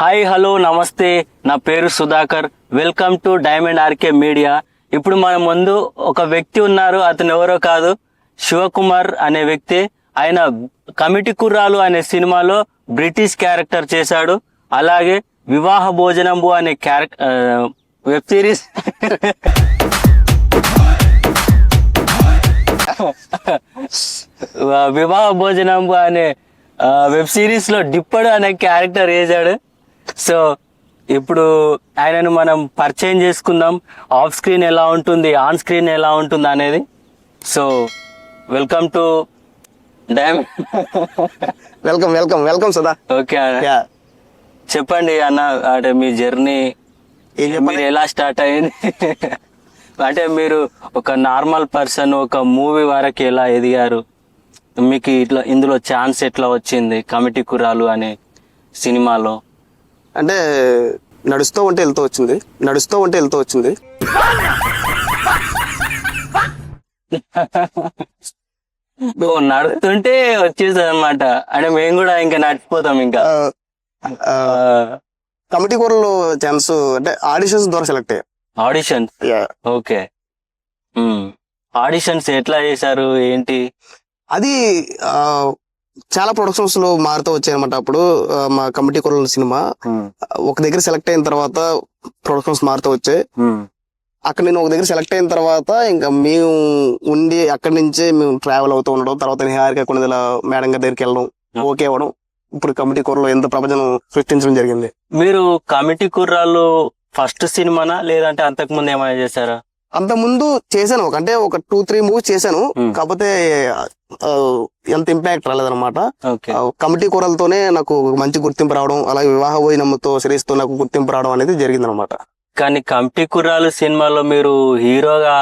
Hi hello నమస్తే, నా పేరు Sudhakar. Welcome to Diamond RK media. ఇప్పుడు మన ముందు ఒక వ్యక్తి ఉన్నారు. అతను ఎవరో కాదు, శివకుమార్ అనే వ్యక్తి. ఆయన కమిటీ కుర్రాలు అనే సినిమాలో బ్రిటిష్ క్యారెక్టర్ చేశాడు. అలాగే వివాహ భోజనంబు అనే వెబ్ సిరీస్ వివాహ భోజనంబు అనే వెబ్ సిరీస్ లో డిప్పడు అనే క్యారెక్టర్ వేసాడు. సో ఇప్పుడు ఆయనను మనం పరిచయం చేసుకుందాం. ఆఫ్ స్క్రీన్ ఎలా ఉంటుంది, ఆన్ స్క్రీన్ ఎలా ఉంటుంది అనేది. So welcome to welcome welcome welcome Sudha. Okay చెప్పండి అన్న, అంటే మీ జర్నీ మీరు ఎలా స్టార్ట్ అయ్యింది? అంటే మీరు ఒక నార్మల్ పర్సన్ ఒక మూవీ వరకు ఎలా ఎదిగారు? మీకు ఇట్లా ఇందులో ఛాన్స్ ఎట్లా వచ్చింది కమిటీ కుర్రాలు అనే సినిమాలో? అంటే నడుస్తూ ఉంటే వెళ్తూ వచ్చింది. నడుస్తుంటే వచ్చేది అనమాట. అంటే మేము కూడా ఇంకా నడిచిపోతాం. ఇంకా కమిటీ కూరలో ఛాన్స్ అంటే ఆడిషన్స్ ద్వారా సెలెక్ట్ అయ్యా. ఆడిషన్స్? ఓకే. ఆడిషన్స్ ఎట్లా చేశారు ఏంటి? అది చాలా ప్రొడక్షన్స్ లో మారుతూ వచ్చాయన్నమాట. అప్పుడు మా కమిటీ కూరల సినిమా ఒక దగ్గర సెలెక్ట్ అయిన తర్వాత ప్రొడక్షన్స్ మారుతూ వచ్చాయి. అక్కడ నేను ఒక దగ్గర సెలెక్ట్ అయిన తర్వాత ఇంకా మేము ఉండి అక్కడి నుంచే మేము ట్రావెల్ అవుతూ ఉండడం. తర్వాత నిహారిక కొన్నిదల మేడం గారి దగ్గరికి వెళ్ళడం, ఓకే అవ్వడం. ఇప్పుడు కమిటీ కూరలో ఎంత ప్రపంచం సృష్టించడం జరిగింది. మీరు కమిటీ కుర్రాళ్ళు ఫస్ట్ సినిమానా లేదంటే అంతకు ముందు ఏమైనా చేశారా? అంత ముందు చేశాను, అంటే ఒక 2-3 మూవీస్ చేశాను. కాకపోతే ఎంత ఇంపాక్ట్ రాలేదన్నమాట. కమిటీ కూరలతోనే నాకు మంచి గుర్తింపు రావడం, అలాగే వివాహ భోజనంతో సిరీస్ తో నాకు గుర్తింపు రావడం అనేది జరిగిందనమాట. కానీ కమిటీ కుర్రాలు సినిమాలో మీరు హీరోగా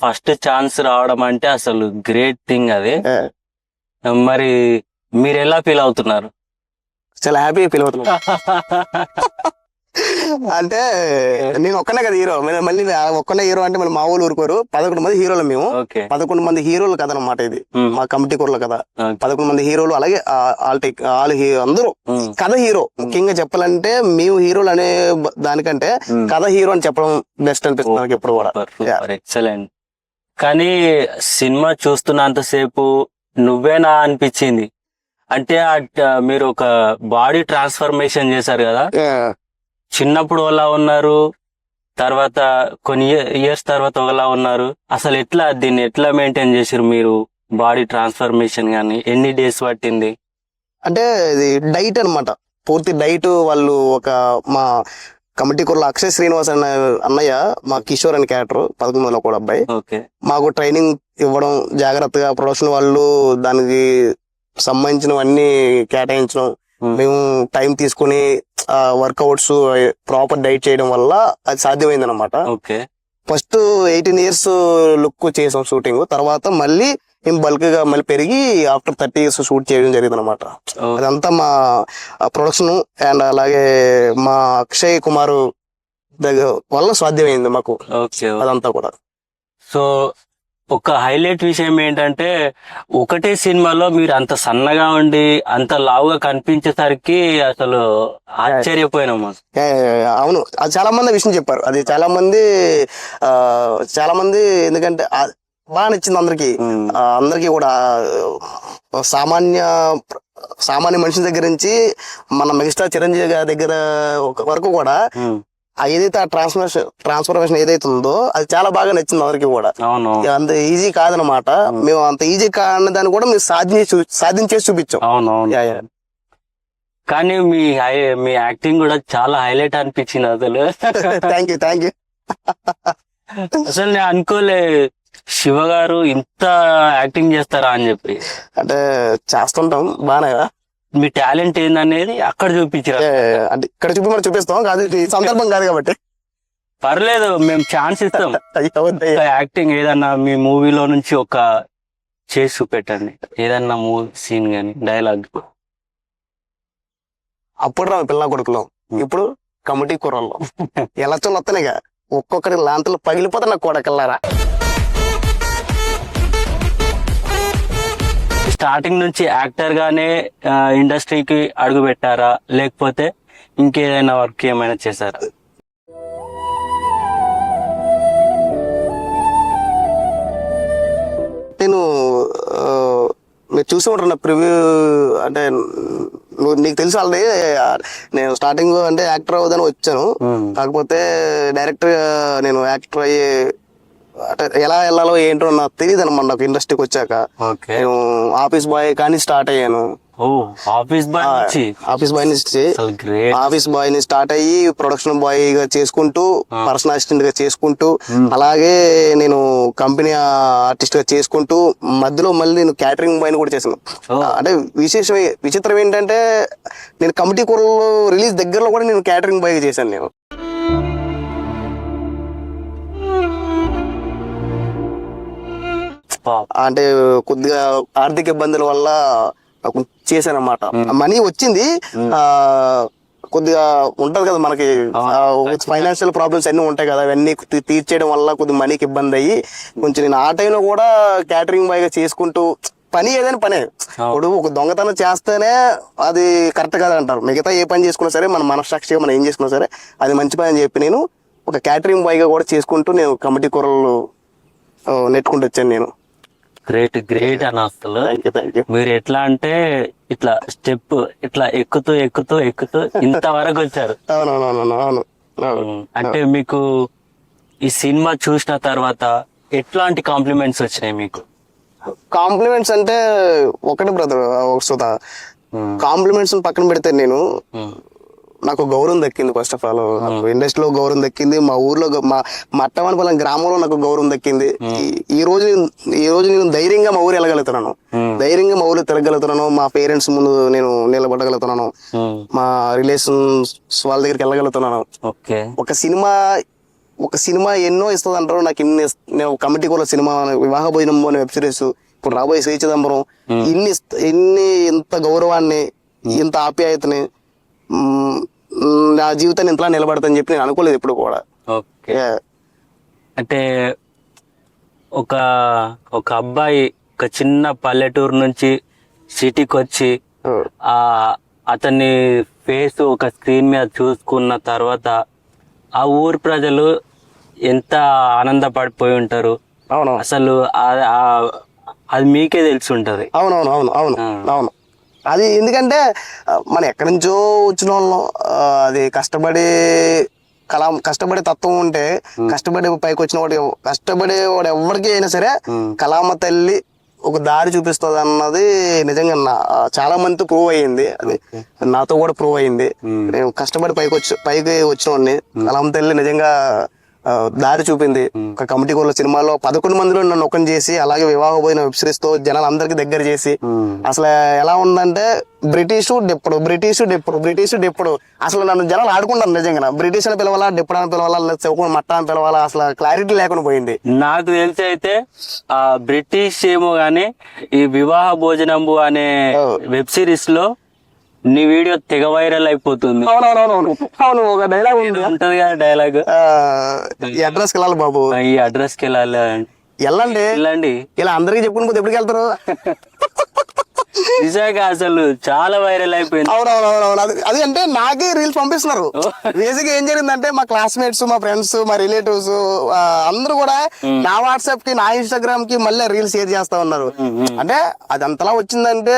ఫస్ట్ ఛాన్స్ రావడం అంటే అసలు గ్రేట్ థింగ్ అది. మరి మీరు ఎలా ఫీల్ అవుతున్నారు? చాలా హ్యాపీగా ఫీల్ అవుతున్నా. అంటే నేను ఒక్కనే కదా హీరో, మళ్ళీ ఒక్కనే హీరో అంటే మళ్ళీ మా ఊళ్ళు ఊరుకోరు. 11 మంది హీరోలు మేము. 11 మంది హీరోలు కథ అనమాట ఇది, మా కమిటీ కూరల కథ. 11 మంది హీరోలు, అలాగే అందరూ కథ హీరో. ముఖ్యంగా చెప్పాలంటే మేము హీరోలు అనే దానికంటే కథ హీరో అని చెప్పడం బెస్ట్ అనిపిస్తుంది నాకు ఎప్పుడు కూడా. ఎక్సలెంట్. కానీ సినిమా చూస్తున్నంతసేపు నువ్వేనా అనిపించింది. అంటే మీరు ఒక బాడీ ట్రాన్స్ఫర్మేషన్ చేశారు కదా. చిన్నప్పుడు ఒకలా ఉన్నారు, తర్వాత కొన్ని ఇయర్స్ తర్వాత ఒకలా ఉన్నారు. అసలు ఎట్లా దీన్ని ఎట్లా మెయింటైన్ చేసారు మీరు? బాడీ ట్రాన్స్ఫర్మేషన్ గానీ ఎన్ని డేస్ పట్టింది? అంటే ఇది డైట్ అనమాట, పూర్తి డైట్. వాళ్ళు మా కమిటీ కూరలో అక్షయ్ శ్రీనివాస్ అన్న అన్నయ్య, మా కిషోర్ అని క్యారెక్టర్ 11 కూడా అబ్బాయి, మాకు ట్రైనింగ్ ఇవ్వడం, జాగ్రత్తగా ప్రొడక్షన్ వాళ్ళు దానికి సంబంధించినవన్నీ కేటాయించడం, మేము టైం తీసుకుని వర్కౌట్స్ ప్రాపర్ డైట్ చేయడం వల్ల అది సాధ్యమైంది అనమాట. ఫస్ట్ 18 years లుక్ చేసాం షూటింగ్. తర్వాత మళ్ళీ మేము బల్క్ గా మళ్ళీ పెరిగి ఆఫ్టర్ 30 years షూట్ చేయడం జరిగింది అనమాట. అదంతా మా ప్రొడక్షన్ అండ్ అలాగే మా అక్షయ్ కుమార్ దగ్గర వల్ల సాధ్యమైంది మాకు అదంతా కూడా. సో ఒక హైలైట్ విషయం ఏంటంటే, ఒకటే సినిమాలో మీరు అంత సన్నగా ఉండి అంత లావుగా కనిపించేసరికి అసలు ఆశ్చర్యపోయినాము. అవును, అది చాలా మంది విషయం చెప్పారు. అది చాలా మంది ఎందుకంటే బాగా నచ్చింది అందరికి కూడా. సామాన్య మనిషి దగ్గర నుంచి మన మెగాస్టార్ చిరంజీవి గారి దగ్గర వరకు కూడా ఏదైతే ఆ ట్రాన్స్ఫర్మేషన్ ఏదైతే ఉందో అది చాలా బాగా నచ్చింది అందరికి కూడా. అంత ఈజీ కాదనమాట. మేము అంత ఈజీ కాని దాన్ని కూడా మేము సాధించేసి చూపించాం. కానీ మీ యాక్టింగ్ కూడా చాలా హైలైట్ అనిపించింది అసలు. Thank you. అసలు నేను అనుకోలే శివ గారు ఇంత యాక్టింగ్ చేస్తారా అని చెప్పి. అంటే చేస్తుంటాం బాగా. మీ టాలెంట్ ఏందనేది అక్కడ చూపించారు. అంటే ఇక్కడ చూపిస్తాం కాదు, సందర్భం కాదు కాబట్టి పర్లేదు, మేము ఛాన్స్ ఇస్తాం. యాక్టింగ్ ఏదన్నా మీ మూవీలో నుంచి ఒక చేసి చూపెట్టండి, ఏదన్నా మూవీ సీన్ గానీ డైలాగ్. అప్పుడు రా పిల్ల కొడుకులో, ఇప్పుడు కమిటీ కూరల్లో ఎలక్షన్లు వస్తాయిగా, ఒక్కొక్కటి లాంతలు పగిలిపోతా నాకు కొడకల్లారా. స్టార్టింగ్ నుంచి యాక్టర్ గానే ఇండస్ట్రీకి అడుగు పెట్టారా, లేకపోతే ఇంకేదైనా వర్క్ ఏమైనా చేశారా? నేను మీరు చూసి ఉంటారు నా ప్రివ్యూ, అంటే నీకు తెలుసు ఆల్రెడీ నేను స్టార్టింగ్ అంటే యాక్టర్ అవుదని వచ్చాను. కాకపోతే డైరెక్టర్ నేను యాక్టర్ అయ్యి అంటే ఎలా వెళ్ళాలో ఏంటో నాకు తెలియదు అనమాట. నాకు ఇండస్ట్రీకి వచ్చాక నేను ఆఫీస్ బాయ్ కానీ స్టార్ట్ అయ్యాను. ఆఫీస్ బాయ్ ని స్టార్ట్ అయ్యి ప్రొడక్షన్ బాయ్ గా చేసుకుంటూ, పర్సనల్ అసిస్టెంట్ గా చేసుకుంటూ, అలాగే నేను కంపెనీ ఆర్టిస్ట్ గా చేసుకుంటూ, మధ్యలో మళ్ళీ నేను క్యాటరింగ్ బాయ్ ని కూడా చేశాను. అంటే విచిత్రం ఏంటంటే నేను కమిటీ కూరలు రిలీజ్ దగ్గరలో కూడా నేను క్యాటరింగ్ బాయ్ గా చేశాను. నేను అంటే కొద్దిగా ఆర్థిక ఇబ్బందుల వల్ల చేశాను అన్నమాట. మనీ వచ్చింది, కొద్దిగా ఉంటది కదా మనకి ఫైనాన్షియల్ ప్రాబ్లమ్స్ అన్ని ఉంటాయి కదా, అవన్నీ తీర్చేయడం వల్ల కొద్దిగా మనీకి ఇబ్బంది అయ్యి కొంచెం నేను ఆ టైంలో కూడా క్యాటరింగ్ బాయ్ గా చేసుకుంటూ, పని ఏదైనా పనే, ఇప్పుడు ఒక దొంగతనం చేస్తేనే అది కరెక్ట్ కాదంటారు. మిగతా ఏ పని చేసుకున్నా సరే మన మనస్సాక్షిగా మనం ఏం చేసుకున్నా సరే అది మంచి పని అని చెప్పి నేను ఒక క్యాటరింగ్ బాయ్ గా కూడా చేసుకుంటూ నేను కమిటీ కూరలు నెట్టుకుంటూ వచ్చాను. నేను గ్రేట్ అని అసలు మీరు ఎట్లా అంటే ఇట్లా స్టెప్ ఇట్లా ఎక్కుతూ ఇంతవరకు వచ్చారు. అవును. అంటే మీకు ఈ సినిమా చూసిన తర్వాత ఎట్లాంటి కాంప్లిమెంట్స్ వచ్చినాయి మీకు? కాంప్లిమెంట్స్ అంటే ఒకటి బ్రదర్, కాంప్లిమెంట్స్ పక్కన పెడితే నేను నాకు గౌరవం దక్కింది. ఫస్ట్ ఆఫ్ ఆల్ నాకు ఇండస్ట్రీలో గౌరవం దక్కింది, మా ఊర్లో మా అట్టవానిపాలెం గ్రామంలో నాకు గౌరవం దక్కింది. ఈ రోజు నేను ధైర్యంగా మా ఊరు వెళ్ళగలుగుతున్నాను, ధైర్యంగా మా ఊరు తిరగలుగుతున్నాను, మా పేరెంట్స్ ముందు నేను నిలబడగలుగుతున్నాను, మా రిలేషన్స్ వాళ్ళ దగ్గరికి వెళ్ళగలుగుతున్నాను. ఒక సినిమా ఎన్నో ఇస్తుంది అంటారు నాకు. నేను కమిటీ కూడా సినిమా, వివాహ భోజనం అనే వెబ్ సిరీస్, ఇప్పుడు రాబోయే శ్రీ చిదంబరం, ఇంత గౌరవాన్ని, ఇంత ఆప్యాయతని, నా జీవితాన్ని ఇంతలా నిలబడతాని చెప్పి నేను అనుకోలేదు ఎప్పుడు కూడా. అంటే ఒక అబ్బాయి ఒక చిన్న పల్లెటూరు నుంచి సిటీకి వచ్చి అతన్ని ఫేస్ ఒక స్క్రీన్ మీద చూసుకున్న తర్వాత ఆ ఊరు ప్రజలు ఎంత ఆనందపడిపోయి ఉంటారు అసలు, అది మీకే తెలిసి ఉంటది. అవును. అది ఎందుకంటే మనం ఎక్కడి నుంచో వచ్చిన వాళ్ళం, అది కష్టపడే తత్వం ఉంటే, కష్టపడి పైకి వచ్చిన కష్టపడేవాడు ఎవరికి అయినా సరే కళామ తల్లి ఒక దారి చూపిస్తుంది అన్నది నిజంగా చాలా మందితో ప్రూవ్ అయ్యింది. అది నాతో కూడా ప్రూవ్ అయ్యింది. నేను కష్టపడి పైకి వచ్చిన వాడిని కళామ తల్లి నిజంగా దారి చూపింది. ఒక కమిటీ కూరల సినిమాలో 11 మందిలో నన్ను ఒకని చేసి, అలాగే వివాహ పోయిన వెబ్ సిరీస్ తో జనాలు అందరికి దగ్గర చేసి, అసలు ఎలా ఉందంటే బ్రిటిష్ డెప్పుడు అసలు నన్ను జనాలు ఆడుకుంటారు నిజంగా. బ్రిటిష్ అని పిలవాలా, డెప్పుడు అని పిలవాలా, చౌకని మట్ట అని పిలవాలా, అసలు క్లారిటీ లేకుండా పోయింది. నాకు తెలిసి అయితే ఆ బ్రిటిష్ ఏమో గానీ ఈ వివాహ భోజనంబు అనే వెబ్ సిరీస్ లో నీ వీడియో తెగ వైరల్ అయిపోతుంది. అవును, ఒక డైలాగ్ ఉంటది కదా, డైలాగ్ ఈ అడ్రస్కి వెళ్ళాలి బాబు, ఈ అడ్రస్కి వెళ్ళండి ఇలా అందరికి చెప్పుకుని పోతే ఎప్పటికి వెళ్తారు? నిజంగా అసలు చాలా వైరల్ అయిపోయింది. అవునవునవును. అది అంటే నాకే రీల్స్ పంపిస్తున్నారు. బేసిక్ ఏం జరిగిందంటే మా క్లాస్మేట్స్, మా ఫ్రెండ్స్, మా రిలేటివ్స్ అందరూ కూడా నా వాట్సాప్ కి, నా ఇన్స్టాగ్రామ్ కి మళ్ళీ రీల్స్ షేర్ చేస్తా ఉన్నారు. అంటే అది అంతలా వచ్చిందంటే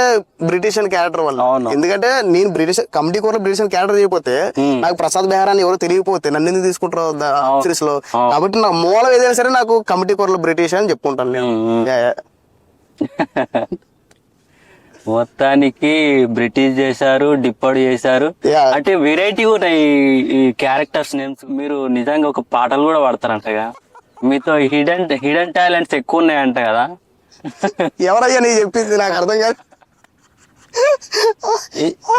బ్రిటిష్ క్యారెక్టర్ వల్ల. ఎందుకంటే నేను కమిటీ కూరలో బ్రిటిష్ క్యారెక్టర్ చేయకపోతే, నాకు ప్రసాద్ బెహ్రా ఎవరో తెలియకపోతే నన్ను ఎందుకు తీసుకుంటారు సిరీస్ లో? కాబట్టి నా మూలం ఏదైనా సరే నాకు కమిటీ కూరలో బ్రిటిష్ అని చెప్పుకుంటాను నేను. మొత్తానికి బ్రిటిష్ చేశారు, డిప్పాడ్ చేశారు. అంటే వెరైటీ ఉన్నాయి ఈ క్యారెక్టర్స్ నేమ్స్. మీరు నిజంగా ఒక పాటలు కూడా పాడతారంటగా, మీతో హిడెన్ టాలెంట్స్ ఎక్కువ ఉన్నాయంట కదా. ఎవరయ్యా నీ చెప్పింది? నాకు అర్థం కాదు.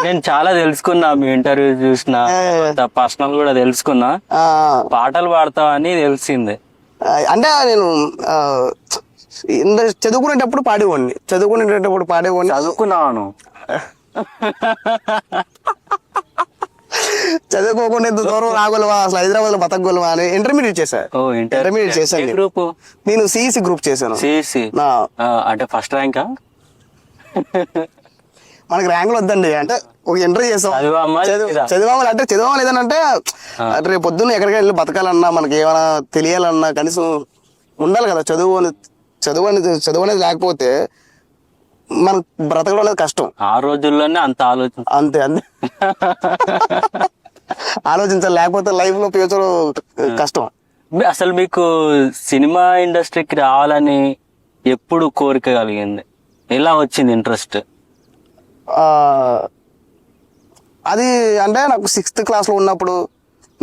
నేను చాలా తెలుసుకున్నా, మీ ఇంటర్వ్యూ చూసిన, పర్సనల్ కూడా తెలుసుకున్నా. పాటలు పాడతావని తెలిసిందే. అంటే నేను చదువుకునేటప్పుడు పాడేవాడిని. చదువుకున్నాను. చదువుకోకుండా ఎంత దూరం రాగలవా, అసలు హైదరాబాద్ లో బతకగలవా అని ఇంటర్మీడియట్ చేశాను. గ్రూప్ నేను సిఈసి గ్రూప్ చేశాను. అంటే ఫస్ట్ ర్యాంక్ మనకి ర్యాంకులు వద్దండి, అంటే ఒక ఇంటర్వ్యూ చేస్తాం, చదివామా చదివామని అంటే చదివామా లేదనంటే రేపు పొద్దున్న ఎక్కడికి వెళ్ళి బతకాలన్నా మనకి ఏమైనా తెలియాలన్నా కనీసం ఉండాలి కదా. చదువు అనేది లేకపోతే మనకు బ్రతకడం అనేది కష్టం. ఆ రోజుల్లోనే అంత ఆలోచన. అంతే ఆలోచించాలి, లేకపోతే లైఫ్ లో ఫ్యూచర్ కష్టం. అసలు మీకు సినిమా ఇండస్ట్రీకి రావాలని ఎప్పుడు కోరిక కలిగింది? ఎలా వచ్చింది ఇంట్రెస్ట్? అది అంటే నాకు 6th క్లాస్ లో ఉన్నప్పుడు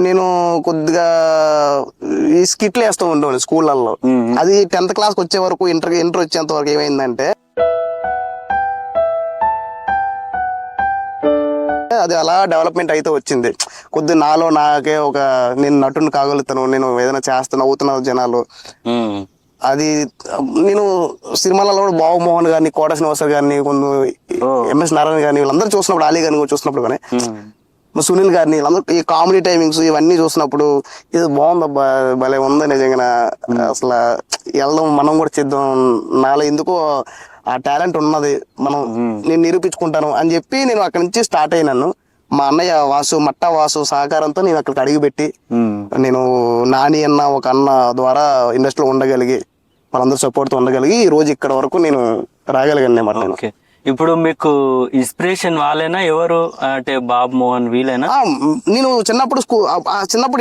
నేను కొద్దిగా ఈ స్కిట్లు వేస్తూ ఉండేవాడిని స్కూళ్ళల్లో. అది 10th క్లాస్కి వచ్చే వరకు ఇంటర్ వచ్చేంత వరకు ఏమైందంటే అది అలా డెవలప్మెంట్ అయితే వచ్చింది. కొద్ది నాలో నాకే ఒక నేను నటుని కాగలుగుతాను, నేను ఏదైనా చేస్తాను, నవ్వుతున్నారు జనాలు. అది నేను సినిమాలలో కూడా బాబు మోహన్ గారిని, కోట శ్రీనివాస గారిని, కొంచెం ఎంఎస్ నారాయణ గారిని వీళ్ళందరూ చూసినప్పుడు, అలీ గారిని చూసినప్పుడు కానీ, సునీల్ గారిని వీళ్ళందరూ ఈ కామెడీ టైమింగ్స్ ఇవన్నీ చూసినప్పుడు ఇది బాగుందబ్బా, భలే ఉంది నిజంగా, అసలు వెళ్దాం మనం కూడా చేద్దాం, నాలో ఎందుకో ఆ టాలెంట్ ఉన్నది, నేను నిరూపించుకుంటాను అని చెప్పి నేను అక్కడి నుంచి స్టార్ట్ అయినాను. మా అన్నయ్య మట్టా వాసు సహకారంతో నేను అక్కడికి అడుగుపెట్టి నేను నాని అన్న ఒక అన్న ద్వారా ఇండస్ట్రీలో ఉండగలిగి వాళ్ళందరూ సపోర్ట్తో ఉండగలిగి ఈ రోజు ఇక్కడ వరకు నేను రాగలిగాను అన్నమాట. ఇప్పుడు మీకు ఇన్స్పిరేషన్ వాళ్ళేనా, ఎవరు అంటే బాబు మోహన్ వీళ్ళేనా? నేను చిన్నప్పుడు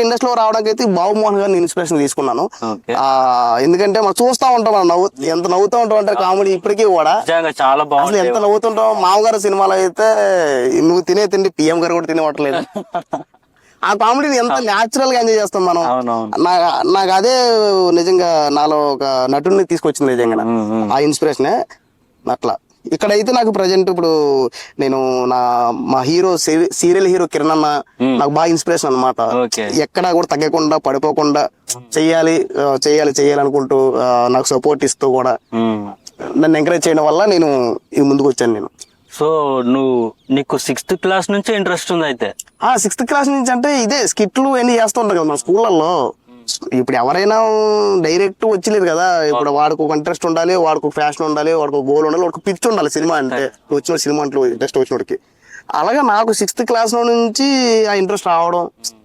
ఇండస్ట్రీలో రావడానికి అయితే బాబు మోహన్ గారిని ఇన్స్పిరేషన్ తీసుకున్నాను. ఎందుకంటే మనం చూస్తా ఉంటాం, మనం ఎంత నవ్వుతూ ఉంటాం అంటే కామెడీ ఇప్పటికీ కూడా చాలా బాగుంది, ఎంత నవ్వుతుంటాం. మామగారు సినిమాలో అయితే నువ్వు తినే తిండి పిఎం గారు కూడా తినవట్లేదు. ఆ కామెడీని ఎంత న్యాచురల్ గా ఎంజాయ్ చేస్తాం మనం. నాకు అదే నిజంగా నాలో ఒక నటుడిని తీసుకొచ్చింది నిజంగా, ఆ ఇన్స్పిరేషనే. అట్లా ఇక్కడైతే నాకు ప్రజెంట్ ఇప్పుడు నేను మా హీరో సీరియల్ హీరో కిరణ్ అన్న నాకు బాగా ఇన్స్పిరేషన్ అన్నమాట. ఎక్కడా కూడా తగ్గకుండా పడిపోకుండా చెయ్యాలి అనుకుంటూ నాకు సపోర్ట్ ఇస్తూ కూడా నన్ను ఎంకరేజ్ చేయడం వల్ల నేను ఈ ముందుకు వచ్చాను నేను. సో నీకు 6th క్లాస్ నుంచి ఇంట్రెస్ట్ ఉంది అయితే? 6th క్లాస్ నుంచి అంటే ఇదే స్కిట్లు ఎన్ని చేస్తూ ఉంటారు కదా మన స్కూళ్ళల్లో. ఇప్పుడు ఎవరైనా డైరెక్ట్ వచ్చలేదు కదా, ఇప్పుడు వాడికి ఒక ఇంట్రెస్ట్ ఉండాలి, వాడికి ఒక ఫ్యాషన్ ఉండాలి, వాడికి ఒక గోల్ ఉండాలి, వాడికి పిచ్చి ఉండాలి సినిమా అంటే, వచ్చిన సినిమా అంటే ఇంట్రెస్ట్ వచ్చినోడికి. అలాగా నాకు 6th క్లాస్ లో నుంచి ఆ ఇంట్రెస్ట్ రావడం,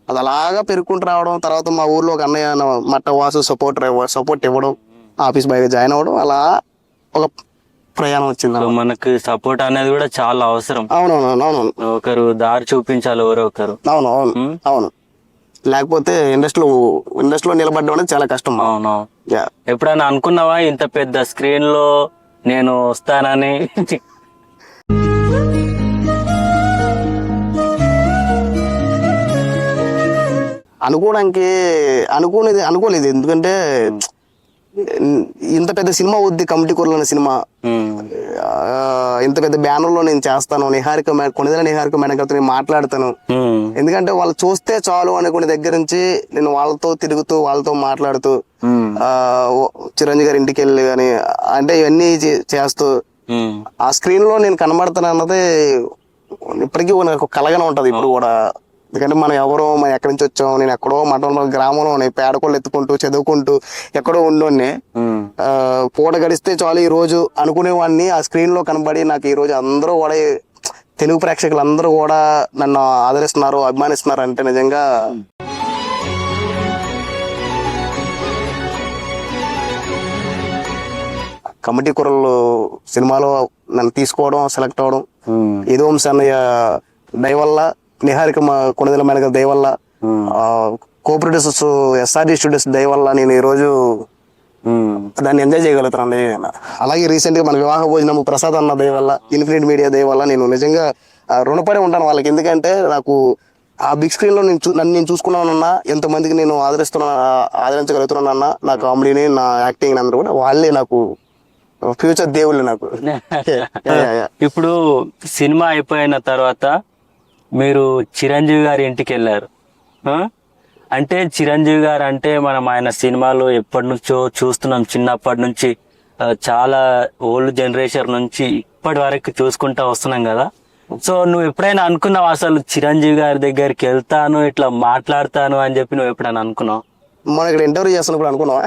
అది అలాగా పెరుగుకుంటూ రావడం. తర్వాత మా ఊర్లో ఒక అన్నయ్య మట్ట వాసు సపోర్ట్ ఇవ్వడం, ఆఫీస్ బాయ్గా జాయిన్ అవ్వడం, అలా ఒక ప్రయాణం వచ్చింది. మనకు సపోర్ట్ అనేది కూడా చాలా అవసరం. అవునవును, ఒకరు దారి చూపించాలి, ఎవరో ఒకరు. అవును, లేకపోతే ఇండస్ట్రీలో నిలబడడం అనేది చాలా కష్టం. అవును. ఎప్పుడైనా అనుకున్నావా ఇంత పెద్ద స్క్రీన్ లో నేను వస్తానని? అనుకోలేదు. ఎందుకంటే ఇంత పెద్ద సినిమా వద్ది, కమిటీ కూరలు అనే సినిమా, ఇంత పెద్ద బ్యానర్ లో నేను చేస్తాను, కొనిదెల నిహారిక మేడం గారితో నేను మాట్లాడతాను. ఎందుకంటే వాళ్ళు చూస్తే చాలు అనుకునే దగ్గర నుంచి నేను వాళ్ళతో తిరుగుతూ, వాళ్ళతో మాట్లాడుతూ, చిరంజీవి గారి ఇంటికి వెళ్ళి కానీ అంటే ఇవన్నీ చేస్తూ ఆ స్క్రీన్ లో నేను కనబడతాను అన్నది ఇప్పటికీ నాకు కలగానే ఉంటది ఇప్పుడు కూడా. ఎందుకంటే మనం ఎక్కడి నుంచి వచ్చాం, నేను ఎక్కడో మండలంలో గ్రామంలో పేడకోళ్ళు ఎత్తుకుంటూ చదువుకుంటూ ఎక్కడో ఉండోని పూట గడిస్తే చాలు ఈ రోజు అనుకునేవాడిని. ఆ స్క్రీన్ లో కనబడి నాకు ఈ రోజు అందరూ కూడా తెలుగు ప్రేక్షకులు అందరూ కూడా నన్ను ఆదరిస్తున్నారు, అభిమానిస్తున్నారు అంటే నిజంగా కమిటీ కూరలు సినిమాలో నన్ను తీసుకోవడం, సెలెక్ట్ అవడం, ఏదో వంశన్నయ్య దయ వల్ల, నిహారిక కొనిదెల మేడం గారి దయ వల్ల, కో ప్రొడ్యూసర్స్ ఎస్ఆర్డి స్టూడియోస్ దయ వల్ల నేను ఈ రోజు దాన్ని ఎంజాయ్ చేయగలుగుతాను. అలాగే రీసెంట్ గా మన వివాహ భోజనం ప్రసాద్ అన్న దయ వల్ల, ఇన్ఫినిట్ మీడియా దయ వల్ల నేను నిజంగా రుణపడి ఉంటాను వాళ్ళకి. ఎందుకంటే నాకు ఆ బిగ్ స్క్రీన్ లో నన్ను నేను చూసుకున్నానన్నా, ఎంతమందికి నేను ఆదరించగలుగుతున్నానన్నా, నా కామెడీని, నా యాక్టింగ్ అందరూ కూడా వాళ్ళే నాకు ఫ్యూచర్ దేవుళ్ళు నాకు. ఇప్పుడు సినిమా అయిపోయిన తర్వాత మీరు చిరంజీవి గారి ఇంటికి వెళ్ళారు. అంటే చిరంజీవి గారు అంటే మనం ఆయన సినిమాలు ఎప్పటి నుంచో చూస్తున్నాం, చిన్నప్పటి నుంచి, చాలా ఓల్డ్ జనరేషన్ నుంచి ఇప్పటి వరకు చూసుకుంటా వస్తున్నాం కదా. సో నువ్వు ఎప్పుడైనా అనుకున్నావు అసలు చిరంజీవి గారి దగ్గరికి వెళ్తాను, ఇట్లా మాట్లాడతాను అని చెప్పి నువ్వు ఎప్పుడైనా అనుకున్నావు? మనం ఇక్కడ ఇంటర్వ్యూ చేస్తున్నప్పుడు అనుకున్నావా?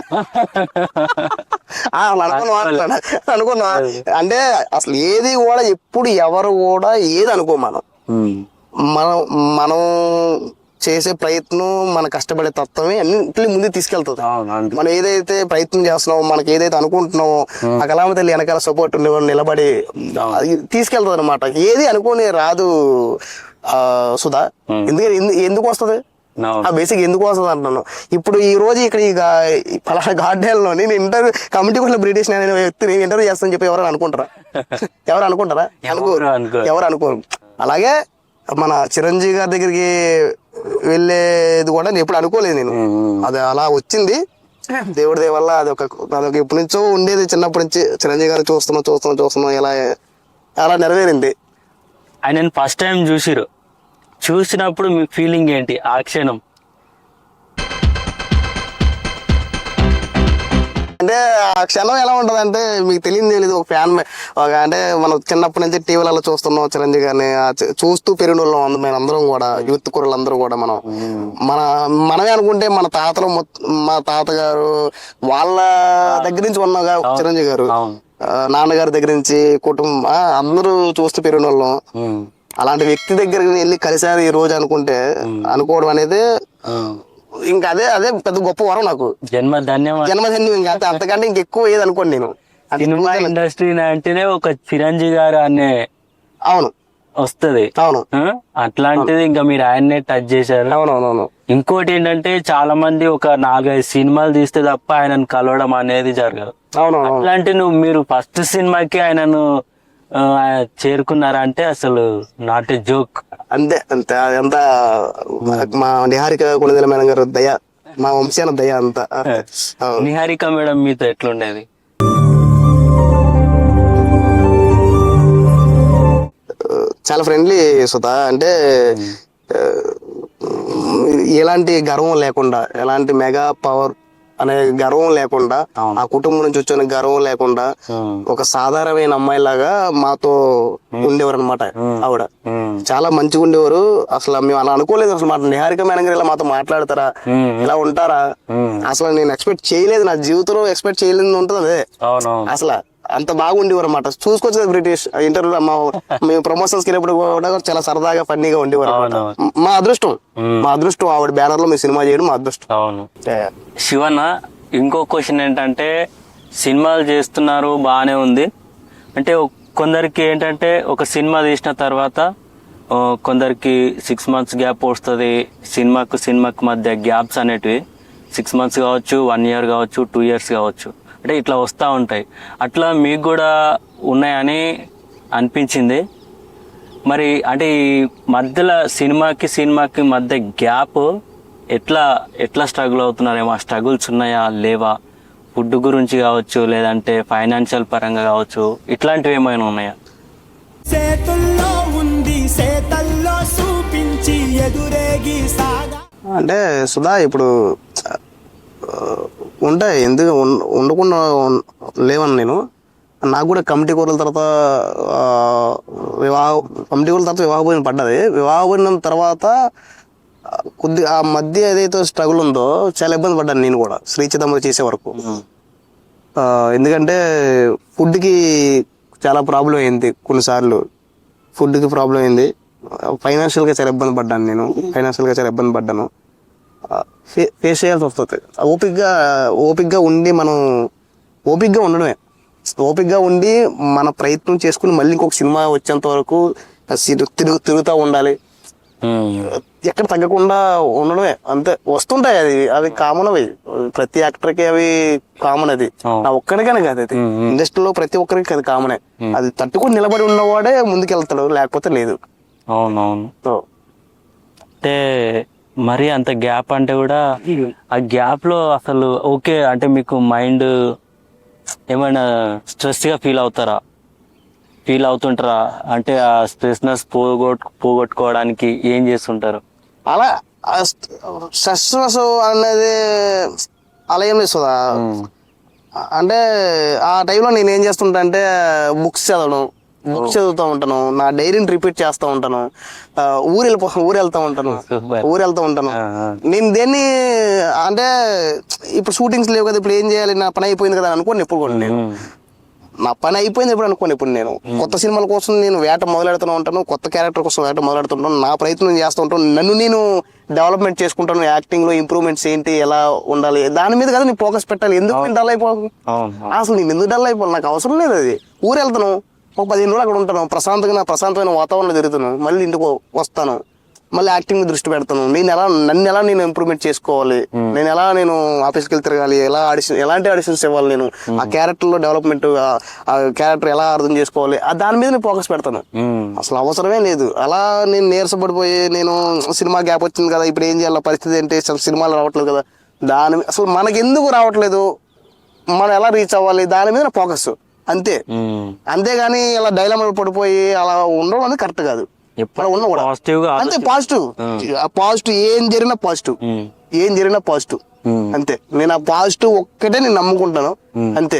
అనుకున్నావా? అంటే అసలు ఏది కూడా ఎప్పుడు ఎవరు కూడా ఏది అనుకో మనం మనం చేసే ప్రయత్నం, మన కష్టపడే తత్వమే అన్నింటినీ ముందు తీసుకెళ్తుంది. మనం ఏదైతే ప్రయత్నం చేస్తున్నామో, మనకి ఏదైతే అనుకుంటున్నామో, ఆ కళామ తల్లి వెనకాల సపోర్ట్ నిలబడి తీసుకెళ్తుంది అనమాట. ఏది అనుకోని రాదు సుధా. ఎందుకు వస్తుంది ఆ బేసిక్ ఎందుకు వస్తుంది అంటున్నాను. ఇప్పుడు ఈ రోజు ఇక్కడ ఈ పలానా గార్డెన్ లో నేను ఇంటర్వ్యూ కమిటీ కోసం బ్రిటిష్ అనే వ్యక్తిని ఇంటర్వ్యూ చేస్తానని చెప్పి ఎవరు అనుకుంటారా? ఎవరు అనుకోరు. అలాగే మన చిరంజీవి గారి దగ్గరికి వెళ్ళేది కూడా నేను ఎప్పుడు అనుకోలేదు. నేను అది అలా వచ్చింది దేవుడి దయ వల్ల. అదొక ఎప్పటి నుంచో ఉండేది, చిన్నప్పటి నుంచి చిరంజీవి గారు చూస్తున్నాం ఇలా అలా నెరవేరింది. ఆయన ఫస్ట్ టైం చూసినప్పుడు మీ ఫీలింగ్ ఏంటి ఆ క్షణం? అంటే ఆ క్షణం ఎలా ఉంటది అంటే మీకు తెలియదు. ఒక ఫ్యాన్ అంటే మనం చిన్నప్పటి నుంచి టీవీలలో చూస్తున్నాం చిరంజీవి గారిని, చూస్తూ పెరిగిన వాళ్ళం అందరం కూడా, యూత్ కుర్రలందరూ కూడా. మనమే అనుకుంటే మన తాతలు, మా తాతగారు వాళ్ళ దగ్గర నుంచి ఉన్నాగా చిరంజీవి గారు, నాన్నగారి దగ్గర నుంచి కుటుంబం అందరూ చూస్తూ పెరిగిన వాళ్ళం. అలాంటి వ్యక్తి దగ్గరికి వెళ్ళి కలిసారు ఈ రోజు అనుకోవడం అనేది ఇంకా అదే పెద్ద గొప్ప వరం నాకు. జన్మధన్యం. ఇంకా అంతకంటే ఇంకెక్కువ ఏది అనుకోండి నేను. సినిమా ఇండస్ట్రీ అంటేనే ఒక చిరంజీవి గారు అనే అవును వస్తుంది. అవును, అట్లాంటిది ఇంకా మీరు ఆయన్నే టచ్ చేశారు. అవునవునవును. ఇంకోటి ఏంటంటే చాలా మంది ఒక 4-5 సినిమాలు తీస్తే తప్ప ఆయనను కలవడం అనేది జరగదు. అట్లాంటి మీరు ఫస్ట్ సినిమాకి ఆయనను చేరుకున్నారా అంటే అసలు నాట్ ఏ జోక్. అంతే అదంతా మా నిహారిక కొణిదెల మేడం గారు దయ, మా వంశాల దయ అంతా. నిహారిక మేడం మీతో ఎట్లుండేది? చాలా ఫ్రెండ్లీ సుధా. అంటే ఎలాంటి గర్వం లేకుండా, ఎలాంటి మెగా పవర్ అనే గర్వం లేకుండా, ఆ కుటుంబం నుంచి వచ్చిన గర్వం లేకుండా ఒక సాధారణమైన అమ్మాయి లాగా మాతో ఉండేవారు అనమాట. ఆవిడ చాలా మంచిగా ఉండేవారు. అసలు మేము అలా అనుకోలేదు. అసలు మాట నిహారిక మేడం గారు ఇలా మాతో మాట్లాడతారా, ఇలా ఉంటారా, అసలు నేను ఎక్స్పెక్ట్ చేయలేదు. నా జీవితంలో ఎక్స్పెక్ట్ చేయలేదు ఉంటుంది అదే. అసలు అంత బాగుండేవారు అనమాట. చూసుకొచ్చేది బ్రిటిష్ ఇంటర్వ్యూ మేము ప్రమోషన్స్ కి వెళ్ళినప్పుడు కూడా చాలా సరదాగా ఫన్నీగా ఉండేవారు. మా అదృష్టం ఆవిడ బ్యానర్ లో మీ సినిమా చేయడం మా అదృష్టం. అవును. శివన్న, ఇంకో క్వశ్చన్ ఏంటంటే, సినిమాలు చేస్తున్నారు బాగానే ఉంది అంటే, కొందరికి ఏంటంటే ఒక సినిమా తీసిన తర్వాత కొందరికి 6 months గ్యాప్ వస్తుంది. సినిమాకు మధ్య గ్యాప్స్ అనేటివి 6 months కావచ్చు, 1 year కావచ్చు, 2 years కావచ్చు, అంటే ఇట్లా వస్తూ ఉంటాయి. అట్లా మీకు కూడా ఉన్నాయని అనిపించింది. మరి అంటే ఈ మధ్యలో సినిమాకి మధ్య గ్యాప్ ఎట్లా స్ట్రగుల్ అవుతున్నారేమో? ఆ స్ట్రగుల్స్ ఉన్నాయా లేవా? ఫుడ్ గురించి కావచ్చు, లేదంటే ఫైనాన్షియల్ పరంగా కావచ్చు, ఇట్లాంటివి ఏమైనా ఉన్నాయా? అంటే సుధా, ఇప్పుడు ఉంటాయి, ఎందుకు ఉండకుండా లేవని నేను. నాకు కూడా కమిటీ కూరల తర్వాత వివాహ భోజనం పడ్డది. వివాహ భోజనం తర్వాత కొద్దిగా ఆ మధ్య ఏదైతే స్ట్రగుల్ ఉందో చాలా ఇబ్బంది పడ్డాను నేను కూడా, శ్రీ చిదంబరం చేసే వరకు. ఎందుకంటే ఫుడ్కి చాలా ప్రాబ్లం అయింది, కొన్నిసార్లు ఫుడ్కి ప్రాబ్లం అయింది. ఫైనాన్షియల్గా చాలా ఇబ్బంది పడ్డాను. ఫేస్ చేయాల్సి వస్తుంది. ఓపిక్గా ఉండి మనం ఓపిక్గా ఉండి మన ప్రయత్నం చేసుకుని మళ్ళీ ఇంకొక సినిమా వచ్చేంత వరకు తిరుగుతూ ఉండాలి. ఎక్కడ తగ్గకుండా ఉండడమే అంతే. వస్తుంటాయి, అవి కామన్. అవి ప్రతి యాక్టర్కి అవి కామన్. అది నా ఒక్కడికనే కాదు, అది ఇండస్ట్రీలో ప్రతి ఒక్కరికి అది కామనే. అది తట్టుకుని నిలబడి ఉన్నవాడే ముందుకెళ్తాడు, లేకపోతే లేదు. అవునవును. అంటే మరి అంత గ్యాప్ అంటే కూడా ఆ గ్యాప్ లో అసలు ఓకే అంటే మీకు మైండ్ ఏమైనా స్ట్రెస్ గా ఫీల్ అవుతుంటారా? అంటే ఆ స్ట్రెస్నెస్ పోగొట్టుకోవడానికి ఏం చేస్తుంటారు? అలా స్ట్రెస్ అనేది అలా ఏం చేస్తుందా అంటే, ఆ టైంలో నేను ఏం చేస్తుంటా అంటే బుక్స్ చదవడం, బుక్స్ చదువుతూ ఉంటాను, నా డైరీని రిపీట్ చేస్తూ ఉంటాను, ఊరు వెళ్తూ ఉంటాను. నేను దేన్ని అంటే ఇప్పుడు షూటింగ్స్ లేవు కదా, ఇప్పుడు ఏం చేయాలి, నా పని అయిపోయింది కదా అనుకోండి ఎప్పుడు కూడా నేను. నా పని అయిపోయింది ఎప్పుడు అనుకోండి ఇప్పుడు నేను కొత్త సినిమాల కోసం నేను వేట మొదలెడుతూ ఉంటాను, కొత్త క్యారెక్టర్ కోసం వేట మొదలెడుతుంటాను, నా ప్రయత్నం చేస్తూ ఉంటాను, నన్ను నేను డెవలప్మెంట్ చేసుకుంటాను. యాక్టింగ్ లో ఇంప్రూవ్మెంట్స్ ఏంటి, ఎలా ఉండాలి, దాని మీద కదా నేను ఫోకస్ పెట్టాలి. ఎందుకు నేను డల్ అయిపోను, అసలు నేను ఎందుకు డల్ అయిపోను, నాకు అవసరం లేదు అది. ఊరు వెళ్తాను, ఒక 15 రోజులు అక్కడ ఉంటాను, ప్రశాంతమైన వాతావరణంలో తిరుగుతాను, మళ్ళీ ఇంటికి వస్తాను, మళ్ళీ యాక్టింగ్ మీద దృష్టి పెడతాను. నన్ను ఎలా నేను ఇంప్రూవ్మెంట్ చేసుకోవాలి, నేను ఆఫీస్కి వెళ్ళి తిరగాలి, ఎలాంటి ఆడిషన్స్ ఇవ్వాలి, నేను ఆ క్యారెక్టర్ లో డెవలప్మెంట్, ఆ క్యారెక్టర్ ఎలా అర్థం చేసుకోవాలి, దాని మీద నేను ఫోకస్ పెడతాను. అసలు అవసరమే లేదు అలా నేను నీరసపడిపోయి నేను సినిమా గ్యాప్ వచ్చింది కదా, ఇప్పుడు ఏం చేయాలి, పరిస్థితి ఏంటి, సినిమాలు రావట్లేదు కదా, అసలు మనకి ఎందుకు రావట్లేదు, మనం ఎలా రీచ్ అవ్వాలి, దాని మీద ఫోకస్ అంతే. అంతేగాని ఇలా డైలామా పడిపోయి అలా ఉండడం అనేది కరెక్ట్ కాదు. అంతే పాజిటివ్ ఏం జరిగినా పాజిటివ్ అంతే. నేను ఆ పాజిటివ్ ఒక్కటే నేను నమ్ముకుంటాను అంతే.